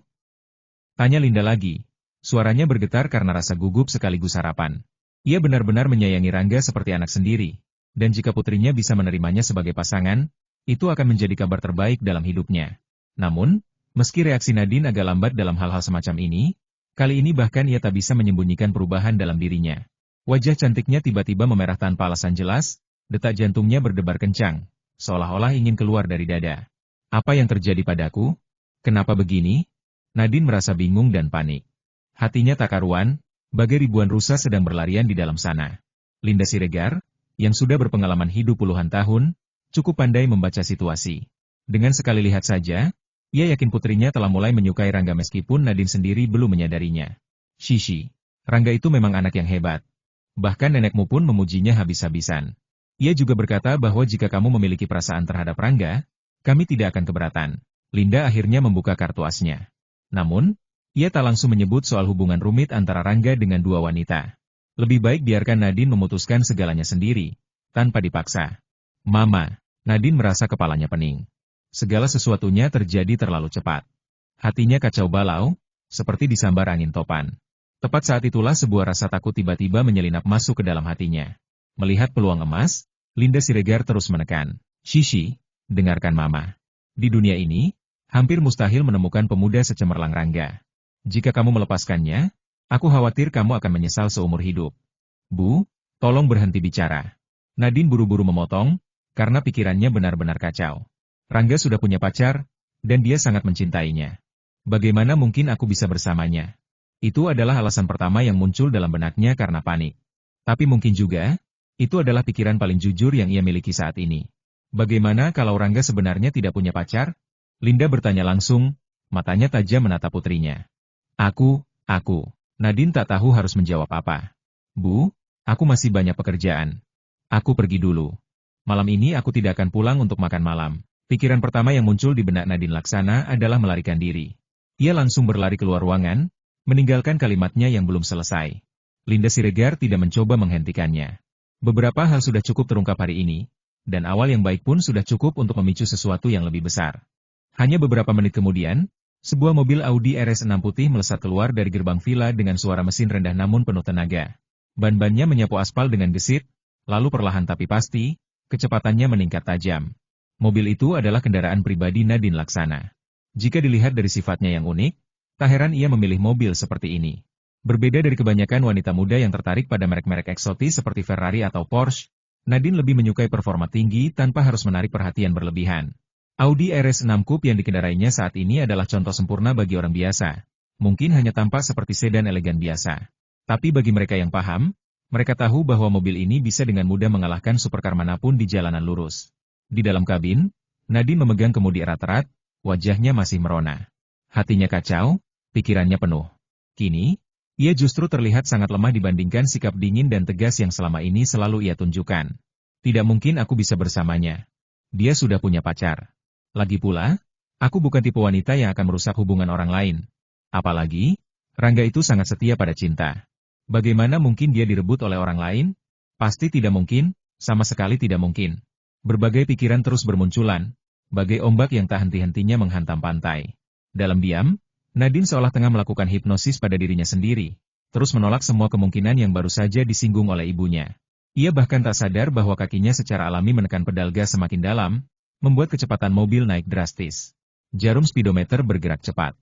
Tanya Linda lagi. Suaranya bergetar karena rasa gugup sekaligus harapan. Ia benar-benar menyayangi Rangga seperti anak sendiri, dan jika putrinya bisa menerimanya sebagai pasangan, itu akan menjadi kabar terbaik dalam hidupnya. Namun, meski reaksi Nadine agak lambat dalam hal-hal semacam ini, kali ini bahkan ia tak bisa menyembunyikan perubahan dalam dirinya. Wajah cantiknya tiba-tiba memerah tanpa alasan jelas, detak jantungnya berdebar kencang, seolah-olah ingin keluar dari dada. Apa yang terjadi padaku? Kenapa begini? Nadine merasa bingung dan panik. Hatinya tak karuan, bagai ribuan rusa sedang berlarian di dalam sana. Linda Siregar, yang sudah berpengalaman hidup puluhan tahun, cukup pandai membaca situasi. Dengan sekali lihat saja, ia yakin putrinya telah mulai menyukai Rangga meskipun Nadine sendiri belum menyadarinya. Shishi, Rangga itu memang anak yang hebat. Bahkan nenekmu pun memujinya habis-habisan. Ia juga berkata bahwa jika kamu memiliki perasaan terhadap Rangga, kami tidak akan keberatan. Linda akhirnya membuka kartu asnya. Namun, ia tak langsung menyebut soal hubungan rumit antara Rangga dengan dua wanita. Lebih baik biarkan Nadine memutuskan segalanya sendiri, tanpa dipaksa. Mama, Nadine merasa kepalanya pening. Segala sesuatunya terjadi terlalu cepat. Hatinya kacau balau, seperti disambar angin topan. Tepat saat itulah sebuah rasa takut tiba-tiba menyelinap masuk ke dalam hatinya. Melihat peluang emas, Linda Siregar terus menekan. Shishi, dengarkan Mama. Di dunia ini, hampir mustahil menemukan pemuda secemerlang Rangga. Jika kamu melepaskannya, aku khawatir kamu akan menyesal seumur hidup. Bu, tolong berhenti bicara. Nadine buru-buru memotong, karena pikirannya benar-benar kacau. Rangga sudah punya pacar, dan dia sangat mencintainya. Bagaimana mungkin aku bisa bersamanya? Itu adalah alasan pertama yang muncul dalam benaknya karena panik. Tapi mungkin juga, itu adalah pikiran paling jujur yang ia miliki saat ini. Bagaimana kalau Rangga sebenarnya tidak punya pacar? Linda bertanya langsung, matanya tajam menatap putrinya. Aku. Nadine tak tahu harus menjawab apa. Bu, aku masih banyak pekerjaan. Aku pergi dulu. Malam ini aku tidak akan pulang untuk makan malam. Pikiran pertama yang muncul di benak Nadine Laksana adalah melarikan diri. Ia langsung berlari keluar ruangan, meninggalkan kalimatnya yang belum selesai. Linda Siregar tidak mencoba menghentikannya. Beberapa hal sudah cukup terungkap hari ini, dan awal yang baik pun sudah cukup untuk memicu sesuatu yang lebih besar. Hanya beberapa menit kemudian, sebuah mobil Audi RS6 putih melesat keluar dari gerbang villa dengan suara mesin rendah namun penuh tenaga. Ban-bannya menyapu aspal dengan gesit, lalu perlahan tapi pasti, kecepatannya meningkat tajam. Mobil itu adalah kendaraan pribadi Nadine Laksana. Jika dilihat dari sifatnya yang unik, tak heran ia memilih mobil seperti ini. Berbeda dari kebanyakan wanita muda yang tertarik pada merek-merek eksotis seperti Ferrari atau Porsche, Nadine lebih menyukai performa tinggi tanpa harus menarik perhatian berlebihan. Audi RS6 Coupe yang dikendarainya saat ini adalah contoh sempurna bagi orang biasa. Mungkin hanya tampak seperti sedan elegan biasa. Tapi bagi mereka yang paham, mereka tahu bahwa mobil ini bisa dengan mudah mengalahkan supercar manapun di jalanan lurus. Di dalam kabin, Nadine memegang kemudi erat-erat, wajahnya masih merona. Hatinya kacau, pikirannya penuh. Kini, ia justru terlihat sangat lemah dibandingkan sikap dingin dan tegas yang selama ini selalu ia tunjukkan. Tidak mungkin aku bisa bersamanya. Dia sudah punya pacar. Lagi pula, aku bukan tipe wanita yang akan merusak hubungan orang lain. Apalagi, Rangga itu sangat setia pada cinta. Bagaimana mungkin dia direbut oleh orang lain? Pasti tidak mungkin, sama sekali tidak mungkin. Berbagai pikiran terus bermunculan, bagai ombak yang tak henti-hentinya menghantam pantai. Dalam diam, Nadine seolah tengah melakukan hipnosis pada dirinya sendiri, terus menolak semua kemungkinan yang baru saja disinggung oleh ibunya. Ia bahkan tak sadar bahwa kakinya secara alami menekan pedal gas semakin dalam, membuat kecepatan mobil naik drastis. Jarum speedometer bergerak cepat.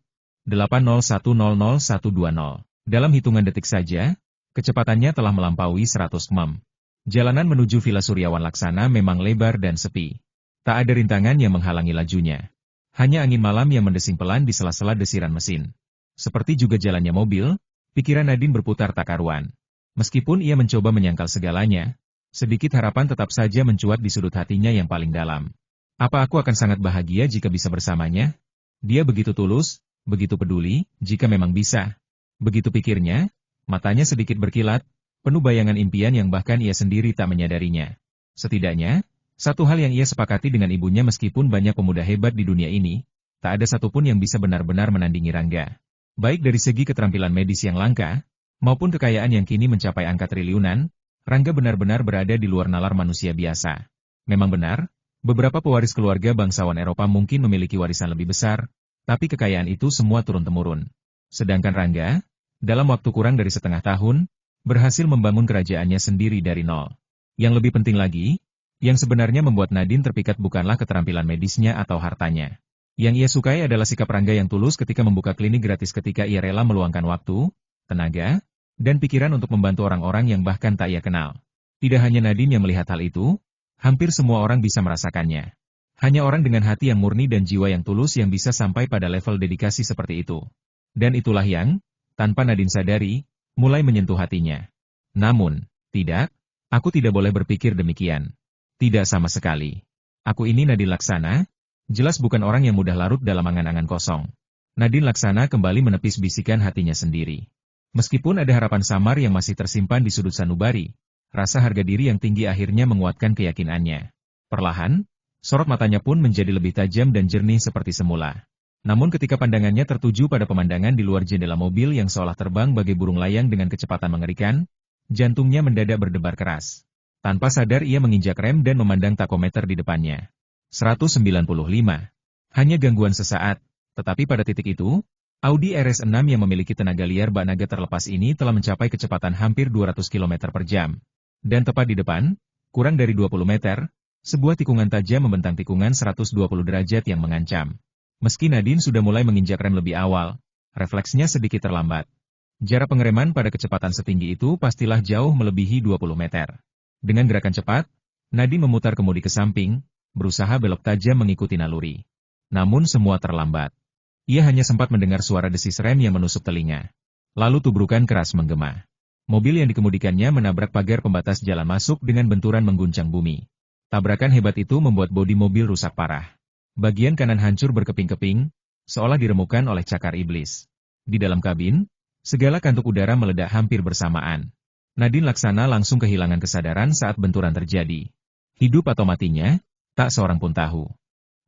80100120. Dalam hitungan detik saja, kecepatannya telah melampaui 100 km. Jalanan menuju Villa Suryawan Laksana memang lebar dan sepi. Tak ada rintangan yang menghalangi lajunya. Hanya angin malam yang mendesing pelan di sela-sela desiran mesin. Seperti juga jalannya mobil, pikiran Nadine berputar tak karuan. Meskipun ia mencoba menyangkal segalanya, sedikit harapan tetap saja mencuat di sudut hatinya yang paling dalam. Apa aku akan sangat bahagia jika bisa bersamanya? Dia begitu tulus, begitu peduli, jika memang bisa. Begitu pikirnya, matanya sedikit berkilat, penuh bayangan impian yang bahkan ia sendiri tak menyadarinya. Setidaknya, satu hal yang ia sepakati dengan ibunya meskipun banyak pemuda hebat di dunia ini, tak ada satupun yang bisa benar-benar menandingi Rangga. Baik dari segi keterampilan medis yang langka, maupun kekayaan yang kini mencapai angka triliunan, Rangga benar-benar berada di luar nalar manusia biasa. Memang benar, beberapa pewaris keluarga bangsawan Eropa mungkin memiliki warisan lebih besar, tapi kekayaan itu semua turun-temurun. Sedangkan Rangga, dalam waktu kurang dari setengah tahun, berhasil membangun kerajaannya sendiri dari nol. Yang lebih penting lagi, Yang sebenarnya membuat Nadine terpikat bukanlah keterampilan medisnya atau hartanya. Yang ia sukai adalah sikap Rangga yang tulus ketika membuka klinik gratis ketika ia rela meluangkan waktu, tenaga, dan pikiran untuk membantu orang-orang yang bahkan tak ia kenal. Tidak hanya Nadine yang melihat hal itu, hampir semua orang bisa merasakannya. Hanya orang dengan hati yang murni dan jiwa yang tulus yang bisa sampai pada level dedikasi seperti itu. Dan itulah yang, tanpa Nadine sadari, mulai menyentuh hatinya. Namun, tidak, aku tidak boleh berpikir demikian. Tidak sama sekali. Aku ini Nadine Laksana, jelas bukan orang yang mudah larut dalam angan-angan kosong. Nadine Laksana kembali menepis bisikan hatinya sendiri. Meskipun ada harapan samar yang masih tersimpan di sudut sanubari, rasa harga diri yang tinggi akhirnya menguatkan keyakinannya. Perlahan, sorot matanya pun menjadi lebih tajam dan jernih seperti semula. Namun ketika pandangannya tertuju pada pemandangan di luar jendela mobil yang seolah terbang bagai burung layang dengan kecepatan mengerikan, jantungnya mendadak berdebar keras. Tanpa sadar ia menginjak rem dan memandang takometer di depannya. 195. Hanya gangguan sesaat, tetapi pada titik itu, Audi RS6 yang memiliki tenaga liar bak naga terlepas ini telah mencapai kecepatan hampir 200 km per jam. Dan tepat di depan, kurang dari 20 meter, sebuah tikungan tajam membentang tikungan 120 derajat yang mengancam. Meski Nadine sudah mulai menginjak rem lebih awal, refleksnya sedikit terlambat. Jarak pengereman pada kecepatan setinggi itu pastilah jauh melebihi 20 meter. Dengan gerakan cepat, Nadine memutar kemudi ke samping, berusaha belok tajam mengikuti naluri. Namun semua terlambat. Ia hanya sempat mendengar suara desis rem yang menusuk telinga. Lalu tubrukan keras menggema. Mobil yang dikemudikannya menabrak pagar pembatas jalan masuk dengan benturan mengguncang bumi. Tabrakan hebat itu membuat bodi mobil rusak parah. Bagian kanan hancur berkeping-keping, seolah diremukkan oleh cakar iblis. Di dalam kabin, segala kantuk udara meledak hampir bersamaan. Nadine Laksana langsung kehilangan kesadaran saat benturan terjadi. Hidup atau matinya, tak seorang pun tahu.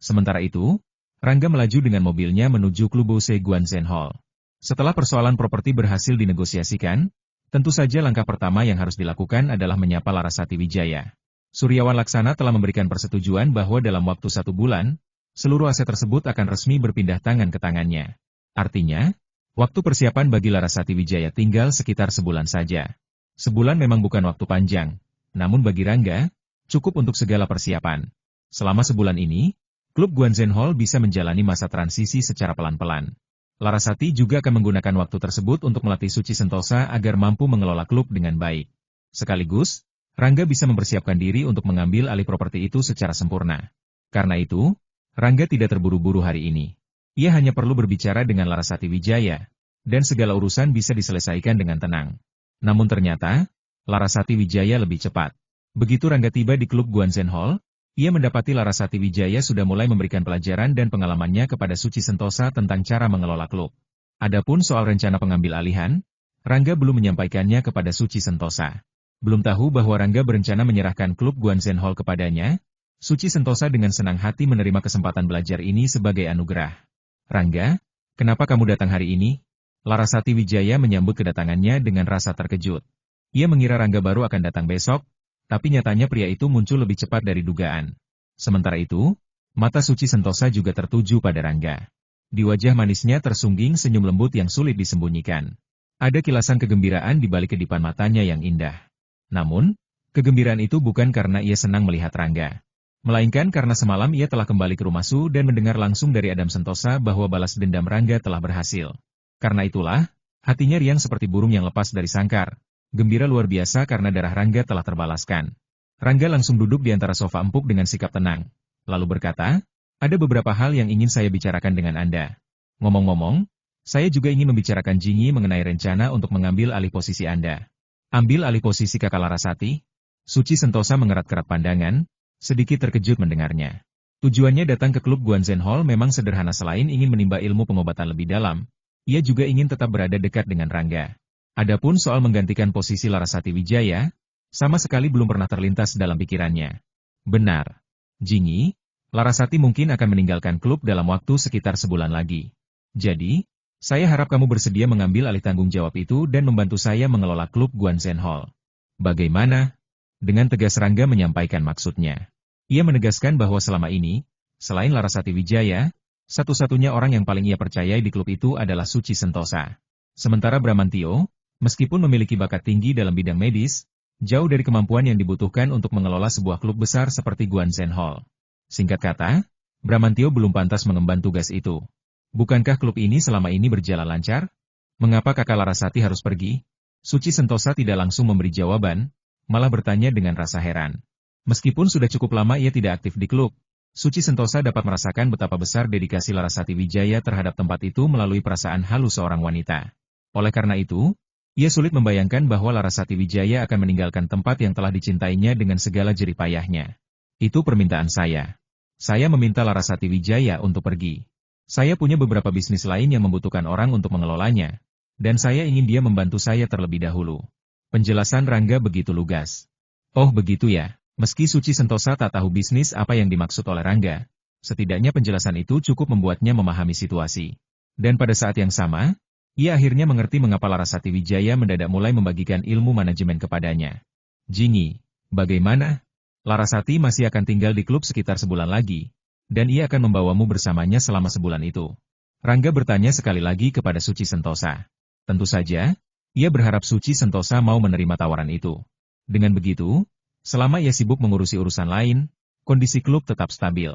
Sementara itu, Rangga melaju dengan mobilnya menuju klub Bose Guanzen Hall. Setelah persoalan properti berhasil dinegosiasikan, tentu saja langkah pertama yang harus dilakukan adalah menyapa Larasati Wijaya. Suryawan Laksana telah memberikan persetujuan bahwa dalam waktu 1 bulan, seluruh aset tersebut akan resmi berpindah tangan ke tangannya. Artinya, waktu persiapan bagi Larasati Wijaya tinggal sekitar sebulan saja. Sebulan memang bukan waktu panjang, namun bagi Rangga, cukup untuk segala persiapan. Selama sebulan ini, klub Guanzen Hall bisa menjalani masa transisi secara pelan-pelan. Larasati juga akan menggunakan waktu tersebut untuk melatih Suci Sentosa agar mampu mengelola klub dengan baik. Sekaligus, Rangga bisa mempersiapkan diri untuk mengambil alih properti itu secara sempurna. Karena itu, Rangga tidak terburu-buru hari ini. Ia hanya perlu berbicara dengan Larasati Wijaya, dan segala urusan bisa diselesaikan dengan tenang. Namun ternyata, Larasati Wijaya lebih cepat. Begitu Rangga tiba di klub Guanzen Hall, ia mendapati Larasati Wijaya sudah mulai memberikan pelajaran dan pengalamannya kepada Suci Sentosa tentang cara mengelola klub. Adapun soal rencana pengambil alihan, Rangga belum menyampaikannya kepada Suci Sentosa. Belum tahu bahwa Rangga berencana menyerahkan klub Guanzen Hall kepadanya, Suci Sentosa dengan senang hati menerima kesempatan belajar ini sebagai anugerah. Rangga, kenapa kamu datang hari ini? Larasati Wijaya menyambut kedatangannya dengan rasa terkejut. Ia mengira Rangga baru akan datang besok, tapi nyatanya pria itu muncul lebih cepat dari dugaan. Sementara itu, mata Suci Sentosa juga tertuju pada Rangga. Di wajah manisnya tersungging senyum lembut yang sulit disembunyikan. Ada kilasan kegembiraan di balik kedipan matanya yang indah. Namun, kegembiraan itu bukan karena ia senang melihat Rangga. Melainkan karena semalam ia telah kembali ke rumah Su dan mendengar langsung dari Adam Sentosa bahwa balas dendam Rangga telah berhasil. Karena itulah, hatinya riang seperti burung yang lepas dari sangkar. Gembira luar biasa karena darah Rangga telah terbalaskan. Rangga langsung duduk di antara sofa empuk dengan sikap tenang. Lalu berkata, ada beberapa hal yang ingin saya bicarakan dengan Anda. Ngomong-ngomong, saya juga ingin membicarakan Jingi mengenai rencana untuk mengambil alih posisi Anda. Ambil alih posisi Kakak Larasati? Suci Sentosa mengerat-kerat pandangan, sedikit terkejut mendengarnya. Tujuannya datang ke klub Guanzen Hall memang sederhana selain ingin menimba ilmu pengobatan lebih dalam. Ia juga ingin tetap berada dekat dengan Rangga. Adapun soal menggantikan posisi Larasati Wijaya, sama sekali belum pernah terlintas dalam pikirannya. Benar. Jingi, Larasati mungkin akan meninggalkan klub dalam waktu sekitar sebulan lagi. Jadi, saya harap kamu bersedia mengambil alih tanggung jawab itu dan membantu saya mengelola klub Guanzen Hall. Bagaimana? Dengan tegas Rangga menyampaikan maksudnya. Ia menegaskan bahwa selama ini, selain Larasati Wijaya, satu-satunya orang yang paling ia percayai di klub itu adalah Suci Sentosa. Sementara Bramantio, meskipun memiliki bakat tinggi dalam bidang medis, Jauh dari kemampuan yang dibutuhkan untuk mengelola sebuah klub besar seperti Guanzhen Hall. Singkat kata, Bramantio belum pantas mengemban tugas itu. Bukankah klub ini selama ini berjalan lancar? Mengapa kakak Larasati harus pergi? Suci Sentosa tidak langsung memberi jawaban, malah bertanya dengan rasa heran. Meskipun sudah cukup lama ia tidak aktif di klub, Suci Sentosa dapat merasakan betapa besar dedikasi Larasati Wijaya terhadap tempat itu melalui perasaan halus seorang wanita. Oleh karena itu, ia sulit membayangkan bahwa Larasati Wijaya akan meninggalkan tempat yang telah dicintainya dengan segala jerih payahnya. Itu permintaan saya. Saya meminta Larasati Wijaya untuk pergi. Saya punya beberapa bisnis lain yang membutuhkan orang untuk mengelolanya, dan saya ingin dia membantu saya terlebih dahulu. Penjelasan Rangga begitu lugas. Oh begitu ya, meski Suci Sentosa tak tahu bisnis apa yang dimaksud oleh Rangga, setidaknya penjelasan itu cukup membuatnya memahami situasi. Dan pada saat yang sama, ia akhirnya mengerti mengapa Larasati Wijaya mendadak mulai membagikan ilmu manajemen kepadanya. Jingi, bagaimana? Larasati masih akan tinggal di klub sekitar sebulan lagi, dan ia akan membawamu bersamanya selama sebulan itu. Rangga bertanya sekali lagi kepada Suci Sentosa. Tentu saja, ia berharap Suci Sentosa mau menerima tawaran itu. Dengan begitu, selama ia sibuk mengurusi urusan lain, kondisi klub tetap stabil.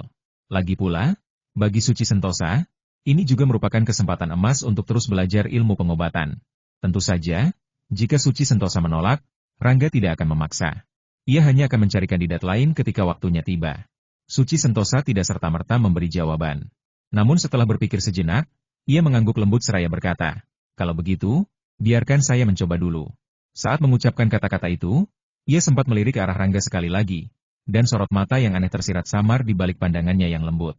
Lagi pula, bagi Suci Sentosa, ini juga merupakan kesempatan emas untuk terus belajar ilmu pengobatan. Tentu saja, jika Suci Sentosa menolak, Rangga tidak akan memaksa. Ia hanya akan mencari kandidat lain ketika waktunya tiba. Suci Sentosa tidak serta-merta memberi jawaban. Namun setelah berpikir sejenak, ia mengangguk lembut seraya berkata, "Kalau begitu, biarkan saya mencoba dulu." Saat mengucapkan kata-kata itu, ia sempat melirik ke arah Rangga sekali lagi, dan sorot mata yang aneh tersirat samar di balik pandangannya yang lembut.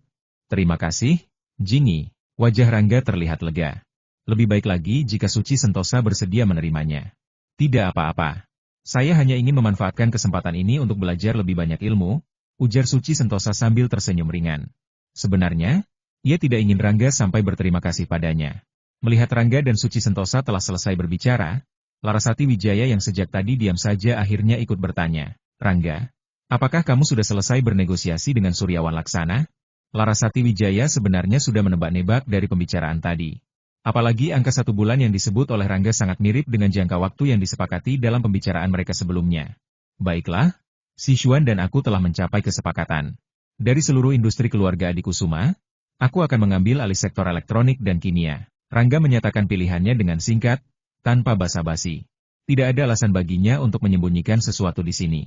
"Terima kasih, Jingi." Wajah Rangga terlihat lega. Lebih baik lagi jika Suci Sentosa bersedia menerimanya. "Tidak apa-apa. Saya hanya ingin memanfaatkan kesempatan ini untuk belajar lebih banyak ilmu," ujar Suci Sentosa sambil tersenyum ringan. Sebenarnya, ia tidak ingin Rangga sampai berterima kasih padanya. Melihat Rangga dan Suci Sentosa telah selesai berbicara, Larasati Wijaya yang sejak tadi diam saja akhirnya ikut bertanya, "Rangga, apakah kamu sudah selesai bernegosiasi dengan Suryawan Laksana?" Larasati Wijaya sebenarnya sudah menebak-nebak dari pembicaraan tadi. Apalagi angka 1 bulan yang disebut oleh Rangga sangat mirip dengan jangka waktu yang disepakati dalam pembicaraan mereka sebelumnya. "Baiklah, si Xuan dan aku telah mencapai kesepakatan. Dari seluruh industri keluarga Adikusuma, aku akan mengambil alih sektor elektronik dan kimia." Rangga menyatakan pilihannya dengan singkat, tanpa basa-basi. Tidak ada alasan baginya untuk menyembunyikan sesuatu di sini.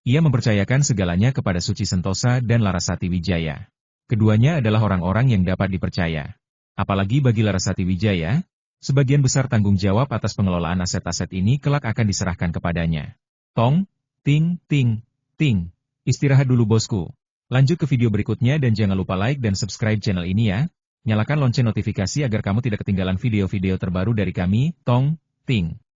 Ia mempercayakan segalanya kepada Suci Sentosa dan Larasati Wijaya. Keduanya adalah orang-orang yang dapat dipercaya. Apalagi bagi Larasati Wijaya, sebagian besar tanggung jawab atas pengelolaan aset-aset ini kelak akan diserahkan kepadanya. Tong, ting, ting, ting. Istirahat dulu bosku. Lanjut ke video berikutnya dan jangan lupa like dan subscribe channel ini ya. Nyalakan lonceng notifikasi agar kamu tidak ketinggalan video-video terbaru dari kami, Tong, ting.